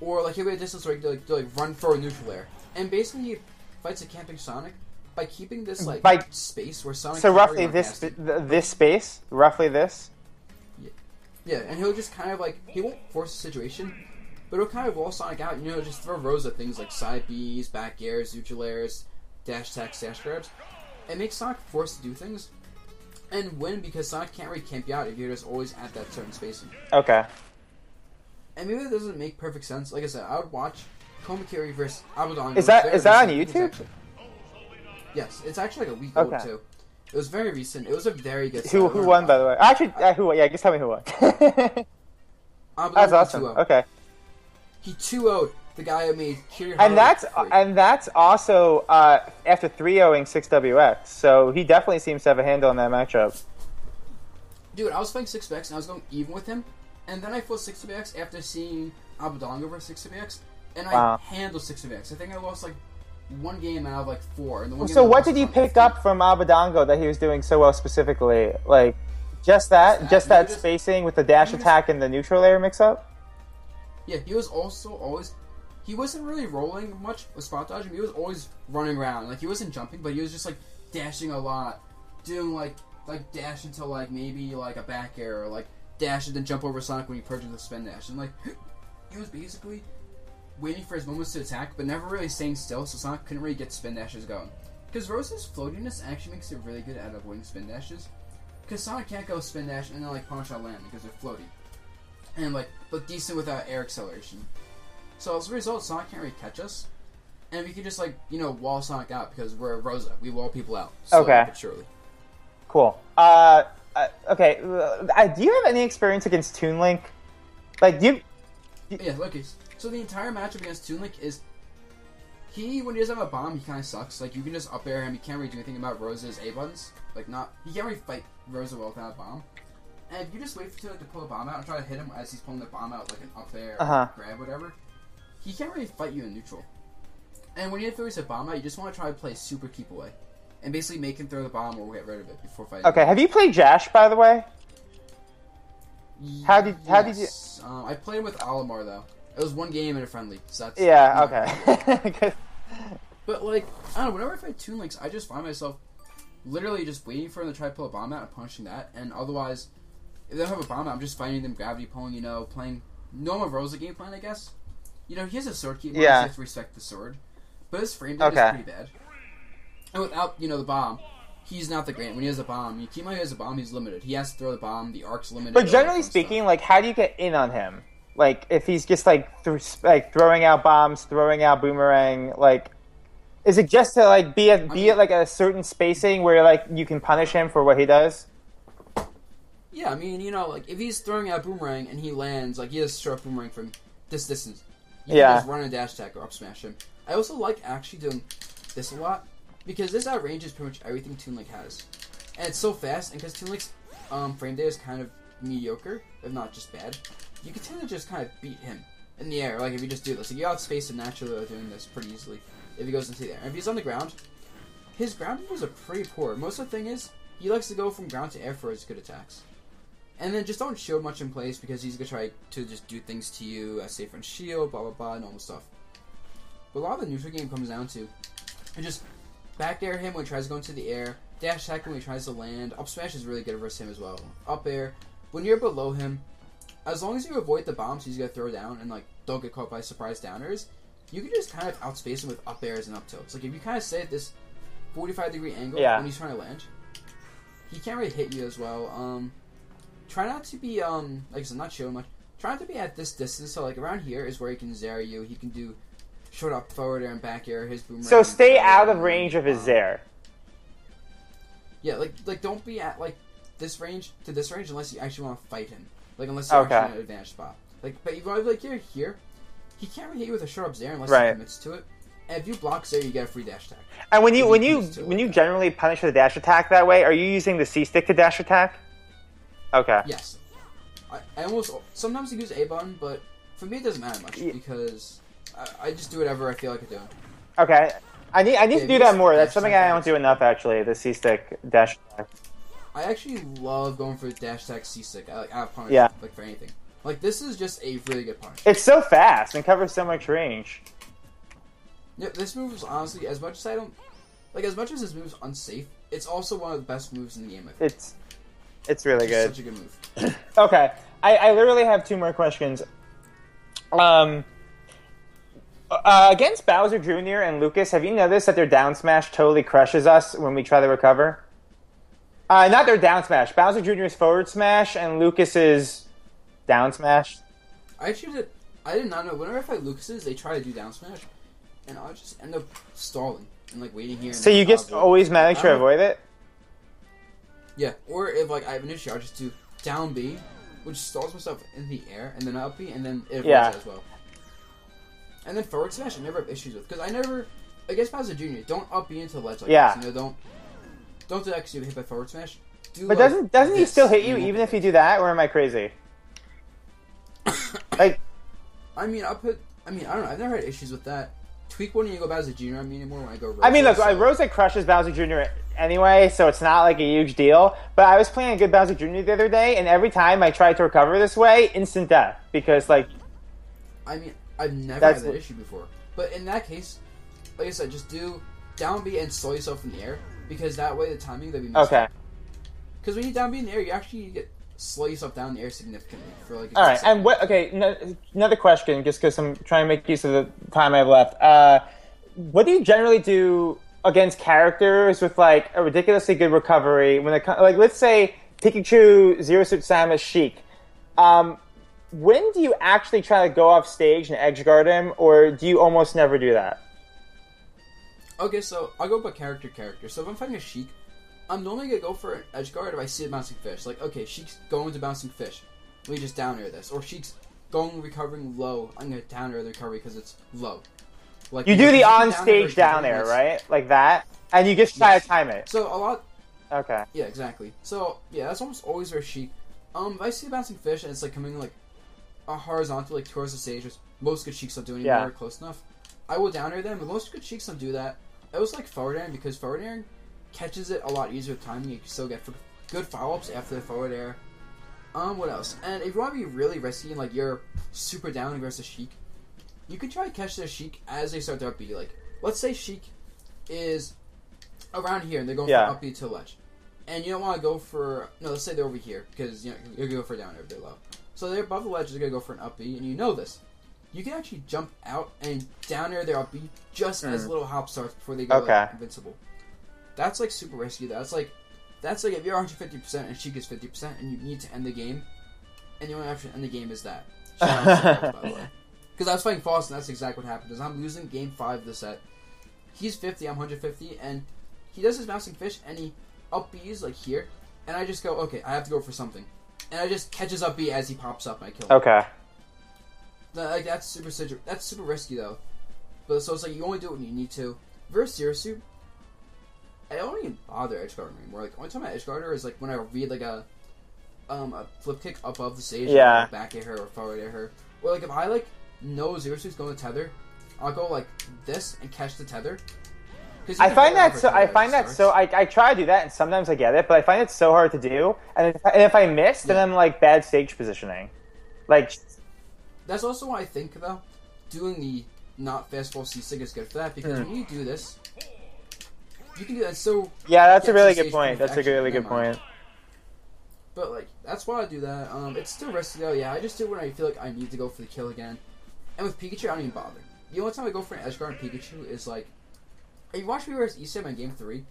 Or, like, he'll be at a distance where he can do, like, run for a neutral air. And basically, he fights a camping Sonic by keeping this, like, space where Sonic so roughly this space? Roughly this? Yeah, and he'll just kind of, like, he won't force the situation, but he'll kind of wall Sonic out, and, you know, just throw Rosa things like side Bs, back airs, neutral airs, dash attacks, dash grabs. It makes Sonic forced to do things, and win because Sonic can't really camp you out if you're just always at that certain spacing. Okay. And maybe that doesn't make perfect sense. Like I said, I would watch Komakiri versus Abadongo. Is that on YouTube? Yes, it's actually like a week old too. It was very recent. It was a very good set. Who won, by the way? Actually, who? Yeah, just tell me who won. That's awesome. Okay. He 2-0'd the guy who made Kiryu. And that's also after 3-0ing 6WX. So he definitely seems to have a handle on that matchup. Dude, I was playing 6WX and I was going even with him, and then I fought 6WX after seeing Abadongo versus 6WX, and I handled 6WX. I think I lost like 1 game out of like 4. And so what did you pick up from Abadongo that he was doing so well specifically? Like, just that spacing with the dash attack and the neutral air mix-up? Yeah, he was also always... He wasn't really rolling much with spot dodging. He was always running around. Like, he wasn't jumping, but he was just, like, dashing a lot. Doing, like dash into, like, maybe, like, a back air, or, like, dash and then jump over Sonic when he purges the spin dash. And, like, he was basically waiting for his moments to attack, but never really staying still, so Sonic couldn't really get spin dashes going. Because Rosa's floatiness actually makes it really good at avoiding spin dashes. Because Sonic can't go spin dash and then, like, punch out land because they're floaty. And, like, but decent without air acceleration. So as a result, Sonic can't really catch us. And we can just, like, you know, wall Sonic out because we're Rosa. We wall people out. Slowly but surely. Cool. Okay. Do you have any experience against Toon Link? Like, Yeah, okay. So the entire matchup against Toon Link is... when he doesn't have a bomb, he kind of sucks. Like, you can just up air him. He can't really do anything about Rosa's A buttons. Like, he can't really fight Rosa well without a bomb. And if you just wait for Toon Link to pull a bomb out and try to hit him as he's pulling the bomb out, like an up air, grab, whatever, he can't really fight you in neutral. And when he throws a bomb out, you just want to try to play super keep away. And basically make him throw the bomb or get rid of it before fighting. Okay, have you played Jash, by the way? How did you... I played with Olimar, though. It was 1 game in a friendly, so that's... Yeah, okay. But, like, I don't know, whenever I fight Toon Links, I just find myself literally just waiting for them to try to pull a bomb out and punishing that, and otherwise, if they don't have a bomb out, I'm just fighting them gravity pulling, you know, playing normal Rosa game plan, I guess. You know, he has a sword keep, so you have to respect the sword. But his frame rate is pretty bad. And without, you know, the bomb, he's not the great. When he has a bomb, Kimo has a bomb, he's limited. He has to throw the bomb, the arc's limited. But generally speaking, like, how do you get in on him? Like, if he's just, like, throwing out bombs, throwing out boomerang, like, is it just to, like, be at like, a certain spacing where, like, you can punish him for what he does? Yeah, I mean, you know, like, if he's throwing out boomerang and he lands, like, he has to throw a boomerang from this distance. You can just run a dash attack or up smash him. I also like actually doing this a lot, because this outranges pretty much everything Toon Link has. And it's so fast, and because Toon Link's frame data is kind of mediocre, if not just bad, you can tend to just kind of beat him in the air, like if you just do this. Like, you outspace him naturally by doing this pretty easily if he goes into the air. And if he's on the ground, his ground moves are pretty poor. Most of the thing is, he likes to go from ground to air for his good attacks. And then just don't shield much in place, because he's going to try to just do things to you, safe on shield, blah blah blah, normal stuff. But a lot of the neutral game comes down to, and just back air him when he tries to go into the air, dash attack him when he tries to land, up smash is really good versus him as well. Up air, when you're below him, as long as you avoid the bombs he's going to throw down and, like, don't get caught by surprise downers, you can just kind of outspace him with up airs and up tilts. Like, if you kind of stay at this 45-degree angle when he's trying to land, he can't really hit you as well. Try not to be, like I said, not shielding much. Try not to be at this distance, so, like, around here is where he can zare you. He can do short up, forward air, and back air, his boomerang. So stay out of range of his zare. Yeah, like don't be at, like, this range to this range unless you actually want to fight him. Like, unless you're actually in an advantage spot. Like, but if you're, like, you're here, he can't really hit you with a short up zare unless he commits to it. And if you block zare, you get a free dash attack. And when you generally punish with a dash attack that way, are you using the C stick to dash attack? Okay. Yes. I almost sometimes I use A button, but for me it doesn't matter much because I just do whatever I feel like doing. Okay. I need to do that more. That's something I don't do enough, actually. The C stick dash attack. I actually love going for dash attack C stick. I have punish like for anything. Like, this is just a really good punish. It's so fast and covers so much range. Yeah, this move is honestly, as much as I don't like, as much as this move is unsafe, it's also one of the best moves in the game. I think. It's really good. Such a good move. Okay, I literally have 2 more questions. Against Bowser Jr. and Lucas, have you noticed that their down smash totally crushes us when we try to recover? Not their down smash. Bowser Jr.'s forward smash and Lucas's down smash. I did not know. Whenever I fight Lucas's, they try to do down smash, and I'll just end up stalling and, like, waiting here. So you just always manage to avoid it? Yeah, or if, like, I have an issue, I'll just do down B, which stalls myself in the air, and then up B, and then it avoids it as well. And then forward smash, I never have issues with, because I never, against Bowser Jr., don't up B into the ledge like this. You know, don't do that because you get hit by forward smash. But doesn't he still hit you even if you do that, or am I crazy? Like, I mean, I don't know. I've never had issues with that. Tweak when you go Bowser Jr. I mean, more when I go Rosa. I mean, look, Rosa crushes Bowser Jr. anyway, so it's not like a huge deal. But I was playing a good Bowser Jr. the other day, and every time I tried to recover this way, instant death. Because, like... I mean, I've never had that issue before. But in that case, like I said, just do down B and slow yourself in the air. Because that way, the timing, that'd be messed up. Because when you down B in the air, you actually slow yourself down in the air significantly. For like all right, and what... Okay, another question, just because I'm trying to make use of the time I have left. What do you generally do against characters with, like, a ridiculously good recovery when it comes... Like, let's say Pikachu, Zero Suit Samus, Sheik. When do you actually try to go off stage and edge guard him, or do you almost never do that? Okay, so I'll go by character. So if I'm fighting a Sheik, I'm normally going to go for an edge guard if I see a bouncing fish. Like, okay, Sheik's going to bouncing fish. Let me just down air this. Or Sheik's recovering low. I'm going to down air the recovery because it's low. Like, you do the on-stage down air, right? Like that? And you just try to time it. So a lot... Okay. Yeah, exactly. So, yeah, that's almost always where Sheik... if I see a bouncing fish and it's, like, coming, like, a horizontal, like, towards the stage, which most good Sheiks don't do anymore, close enough, I will down air them, but most good Sheiks don't do that. I always like forward airing because forward airing catches it a lot easier with timing. You can still get good follow-ups after the forward air. What else? And if you want to be really risky and, like, you're super down against a Sheik, you can try to catch their Sheik as they start their up B. Like, let's say Sheik is around here and they're going for up B to the ledge. And you don't want to go for... No, let's say they're over here, because you're going to go for down air if they're low. So they're above the ledge, they're going to go for an up B, and you know this. You can actually jump out and down air their up B just as little hop starts before they go like, invincible. That's like super risky. That's like if you're 150% and Sheik is 50% and you need to end the game, and the only option to end the game is that. Shout out to by the way. Because I was fighting Faust, and that's exactly what happened. Is I'm losing game 5 of the set. He's 50, I'm 150, and he does his bouncing fish, and he up B's like here, and I just go, okay, I have to go for something, and I just catches up B as he pops up, and I kill him. Okay. Like that's super risky though. But so it's like you only do it when you need to. Versus Zero Suit, I don't even bother edgeguarding anymore. Like only time I edgeguard is like when I read like a flip kick above the stage, and like, back at her or forward at her, or like if I like know Zero Suit's going to tether, I'll go like this and catch the tether. I find that so. I try to do that, and sometimes I get it, but I find it so hard to do. And if I miss, then I'm like bad stage positioning. Like that's also why I think though, doing the not fast fall C-Sig is good for that because when you do this, you can do that. So yeah, that's a really good point. That's a really good point. But like that's why I do that. It's still risky though. Yeah, I just do it when I feel like I need to go for the kill again. And with Pikachu, I don't even bother. The only time I go for an edge guard on Pikachu is like. You watch me versus Isam in Game 3.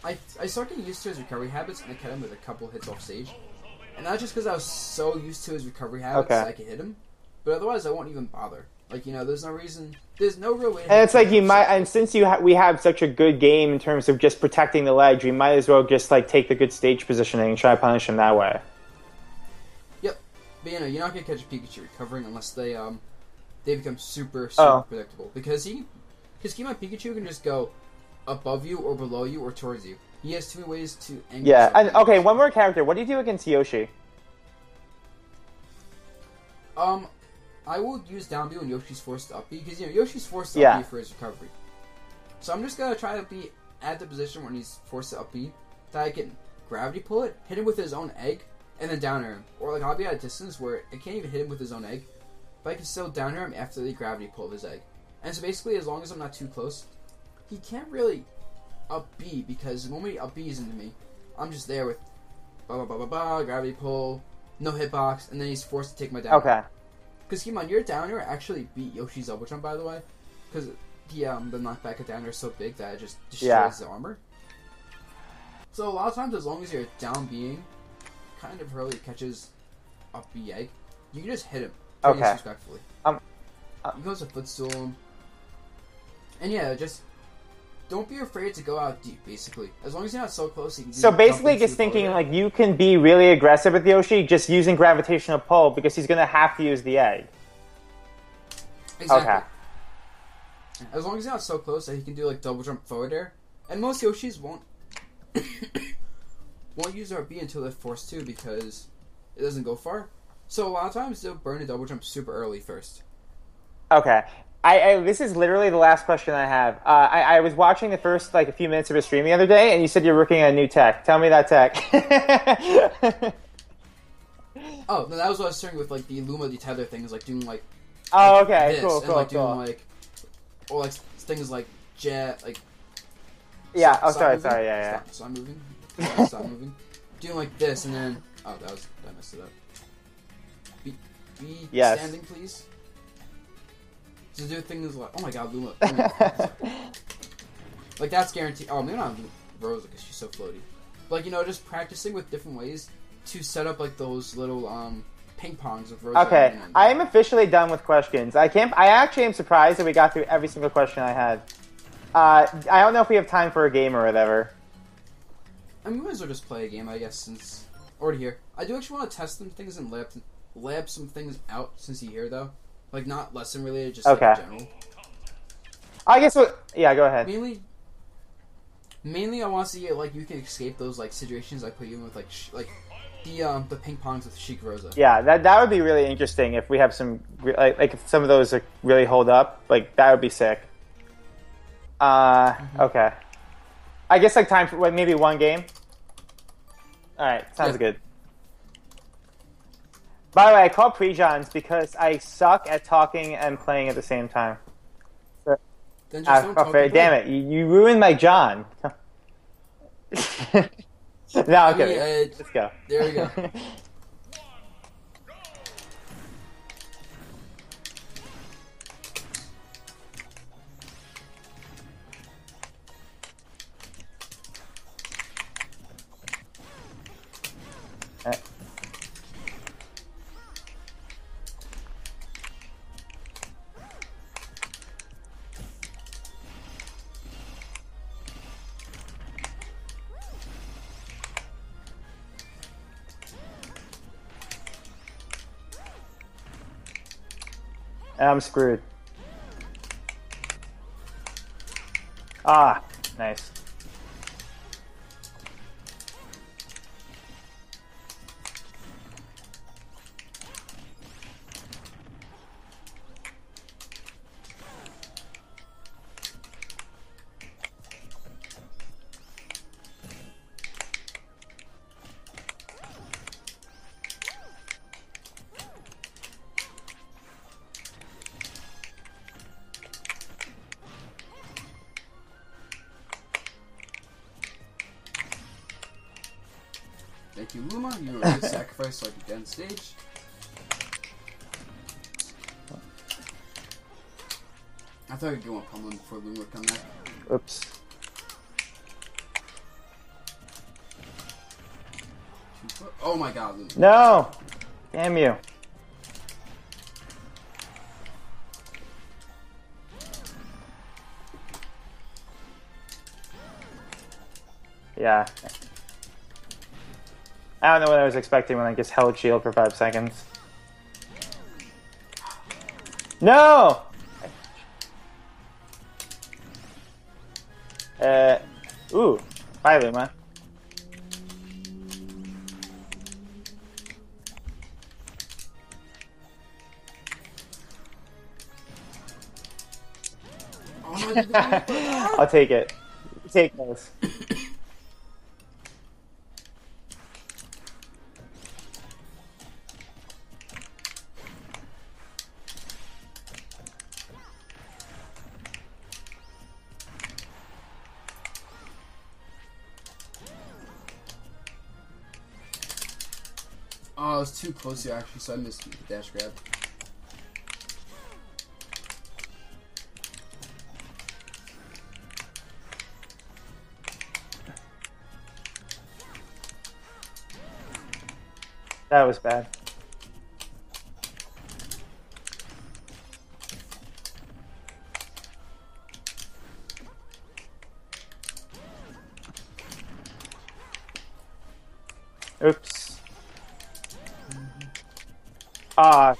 I started getting used to his recovery habits, and I kept him with a couple hits off stage. And not just because I was so used to his recovery habits that I could hit him, but otherwise I won't even bother. Like, you know, there's no reason, there's no real way to and it's like you might, and since we have such a good game in terms of just protecting the ledge, we might as well just, like, take the good stage positioning and try to punish him that way. Yep. But, you know, you're not going to catch a Pikachu recovering unless they become super predictable. Because keep in mind, Pikachu can just go above you or below you or towards you. He has 2 ways to angle. Yeah, and okay, one more character. What do you do against Yoshi? I will use down B when Yoshi's forced to up B because you know Yoshi's forced to up B for his recovery. So I'm just gonna try to be at the position when he's forced to up B that I can gravity pull it, hit him with his own egg, and then down air him. Or like I'll be at a distance where I can't even hit him with his own egg, but I can still down air him after the gravity pull of his egg. And so basically, as long as I'm not too close, he can't really up B because the moment he up B's into me, I'm just there with gravity pull, no hitbox, and then he's forced to take my down. Okay. Because keep in mind, your down air actually beat Yoshi's double jump, by the way, because the knockback of down air is so big that it just destroys the armor. So a lot of times, as long as you're down B'ing, kind of early catches up B egg, you can just hit him pretty disrespectfully. You can also footstool him. And yeah, just don't be afraid to go out deep, basically. As long as you're not so close, you can so basically just thinking, like, you can be really aggressive with Yoshi just using gravitational pull because he's going to have to use the egg. Exactly. Okay. As long as you're not so close that he can do, like, double jump forward air. And most Yoshis won't use their B until they're forced to because it doesn't go far. So a lot of times they'll burn a double jump super early first. Okay. This is literally the last question I have. I was watching the first, like, a few minutes of a stream the other day, and you said you're working on a new tech. Tell me that tech. Oh, no, that was what I was saying with, like, the Luma, the tether things, like, doing, like... Oh, okay, cool, doing, like... Or, like, things like jet, like... Yeah, sorry, yeah. Stop moving. Stop moving. Doing, like, this, and then... Oh, I messed it up. Be standing, please. To do things like, oh my god, Luma. Like, that's guaranteed. Oh, maybe not Rosa, because she's so floaty. But, like, you know, just practicing with different ways to set up, like, those little, ping pongs with Rosa. Okay, I am officially done with questions. I actually am surprised that we got through every single question I had. I don't know if we have time for a game or whatever. I mean, we might as well just play a game, I guess, since... Already here. I do actually want to test some things and lab some things out since you're here, though. Like, not lesson related, just like, in general. I guess yeah, go ahead. Mainly I want to see, like, you can escape those, like, situations I put you in with, like the ping pongs with Sheik Rosa. Yeah, that would be really interesting if we have some, like if some of those really hold up. Like, that would be sick. Okay. I guess, like, time for maybe one game? Alright, sounds good. By the way, I call pre-Johns because I suck at talking and playing at the same time. So. Then just don't talk. Damn it! You ruined my John. No, okay. Let's go. There we go. I'm screwed. Ah, nice. Thank you, Luma. You were a good sacrifice so I could get on stage. I thought I'd go on pummeling before Luma would come back. Oops. Oh my god, Luma. No! Damn you. Yeah. I don't know what I was expecting when I just held shield for 5 seconds. No! Ooh. Bye, Luma. Oh, no, I'll take it. Take those. Oh, I was too close here actually, so I missed the dash grab. That was bad. Oops.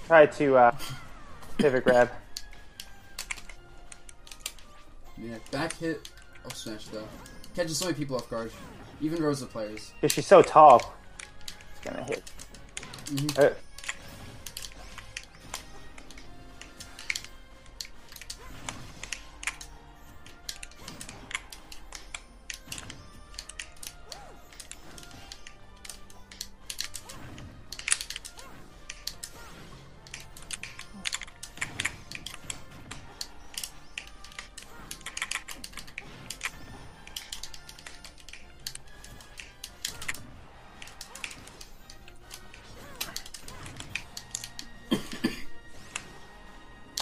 Try to pivot grab. Yeah, back hit. Oh, smash though. Catches so many people off guard. Even Rosa players. Because she's so tall. It's gonna hit. Mm-hmm.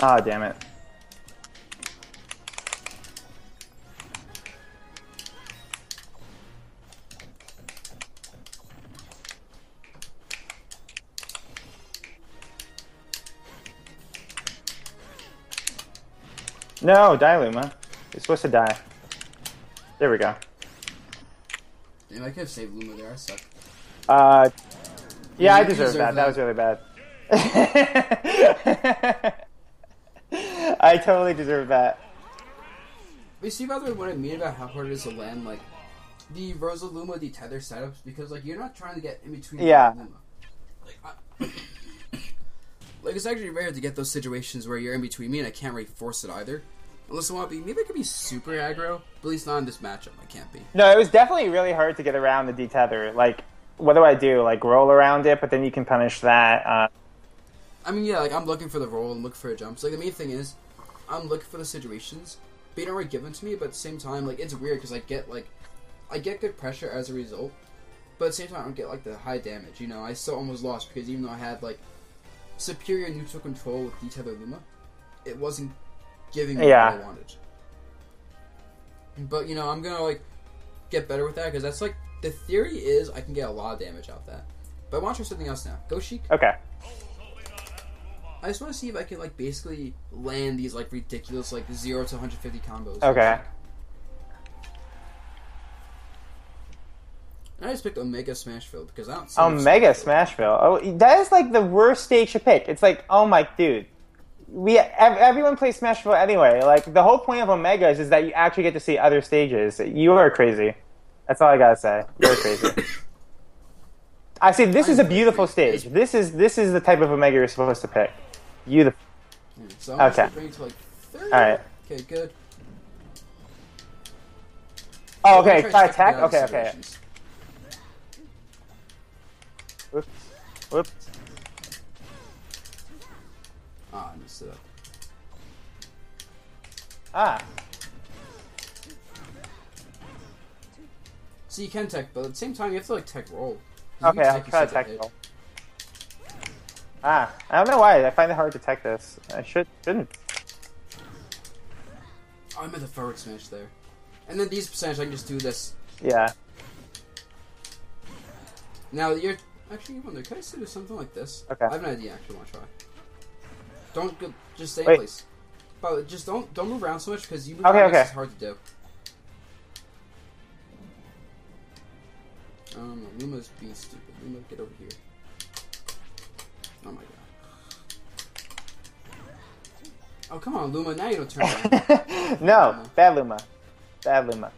Ah, damn it. No, die, Luma. You're supposed to die. There we go. Damn, I could have saved Luma there. I suck. Yeah, I deserve that. That was really bad. I totally deserve that. But see, by the way, what I mean about how hard it is to land, like, the Rosa Luma, the tether setups, because, like, you're not trying to get in between Luma. Like, it's actually rare to get those situations where you're in between me and I can't really force it either. Unless I want to be, maybe I could be super aggro, but at least not in this matchup, I can't be. No, it was definitely really hard to get around the detether. Like, what do I do? Like, roll around it, but then you can punish that. I mean, yeah, like, I'm looking for the roll and looking for a jump. So, like, the main thing is, I'm looking for the situations. being already given to me, but at the same time, like, it's weird because I get good pressure as a result, but at the same time I don't get like the high damage, you know. I still almost lost because even though I had like superior neutral control with the tether Luma, it wasn't giving me what I wanted. But, you know, I'm gonna like get better with that because that's like, the theory is I can get a lot of damage out of that. But I want to try something else now. Go Sheik. Okay. I just want to see if I can like basically land these like ridiculous like 0 to 150 combos. Okay. And I just picked Omega Smashville because I don't see Omega Smashville. Oh, that is like the worst stage to pick. It's like, oh my dude. Everyone plays Smashville anyway. Like, the whole point of Omegas is that you actually get to see other stages. You are crazy. That's all I gotta say. You're crazy. I see. This is a beautiful stage. This is the type of Omega you're supposed to pick. Beautiful. So I'm okay. Bring it to like 30. All right. Okay. Good. Oh, okay. Try attack. Okay. Okay. Whoops. Whoops. Ah, I messed it up. Ah. So you can tech, but at the same time you have to like tech roll. Okay, I'll try to tech roll. Ah, I don't know why. I find it hard to tech this. I shouldn't. Oh, I meant the forward smash there. And then these percentage, I can just do this. Yeah. Now you're actually, I wonder, can I do something like this? Okay. I have an idea. I actually want to try. Don't go, just stay in place. But just don't move around so much because you move around, it's hard to do. Luma's being stupid. Luma, get over here. Oh my god. Oh, come on, Luma. Now you don't turn around. No, bad Luma. Bad Luma.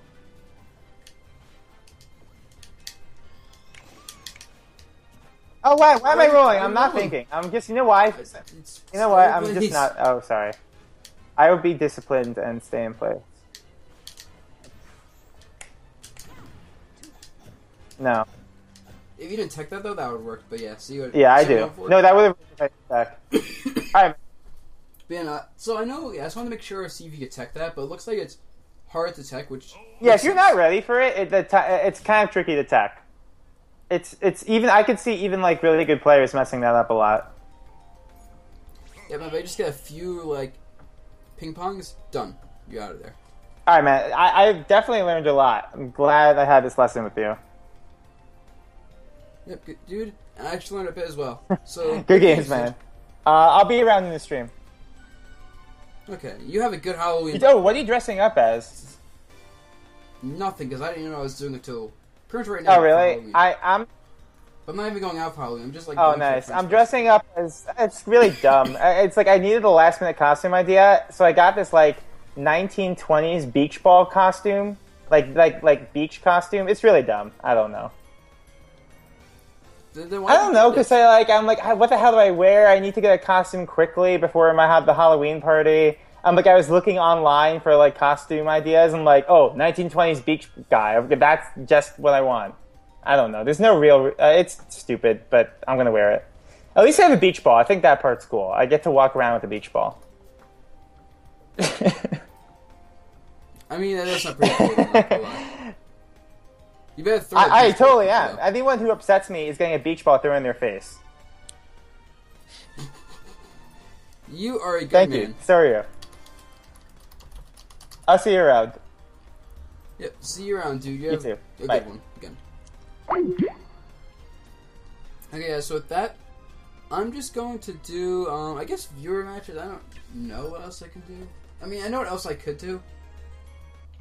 Oh, why am I rolling? I'm not thinking. I'm just, you know why? You know what? I'm just not. Oh, sorry. I would be disciplined and stay in place. No. If you didn't tech that though, that would work. But yeah, see what? Yeah, I do. No, that would have been tech. Alright. Ben, so I know. Yeah, I just want to make sure, see if you could tech that. But it looks like it's hard to tech. Which yeah, if you're not ready for it, it's kind of tricky to tech. It's even. I could see even like really good players messing that up a lot. Yeah, but if I just get a few like ping pongs, done. You're out of there. All right, man. I've definitely learned a lot. I'm glad I had this lesson with you. Yep, good, dude. And I actually learned a bit as well. So good games, man. I'll be around in the stream. Okay, you have a good Halloween. Oh, what are you dressing up as? Nothing, because I didn't even know I was doing it till pretty much right now. Oh, really? I'm. But I'm not even going out for Halloween. I'm just like. Oh, nice. I'm dressing up as. It's really dumb. It's like I needed a last minute costume idea, so I got this like 1920s beach ball costume, like beach costume. It's really dumb. I don't know. I don't know, because I'm like, what the hell do I wear? I need to get a costume quickly before I have the Halloween party. I was looking online for like costume ideas. I'm like, oh, 1920s beach guy. That's just what I want. I don't know. There's no real. It's stupid, but I'm gonna wear it. At least I have a beach ball. I think that part's cool. I get to walk around with a beach ball. I mean, that's not pretty cool. I'm not gonna lie. You better throw I totally am. Anyone who upsets me is getting a beach ball thrown in their face. You are a good Thank man. you. So are you. I'll see you around. Yep, see you around, dude. You have too. A Bye. good one. Again. Okay, yeah, so with that, I'm just going to do, I guess viewer matches. I don't know what else I can do. I mean, I know what else I could do,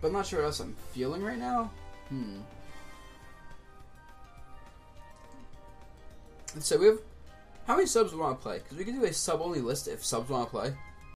but I'm not sure what else I'm feeling right now. So we have, how many subs we want to play? Because we can do a sub-only list if subs want to play.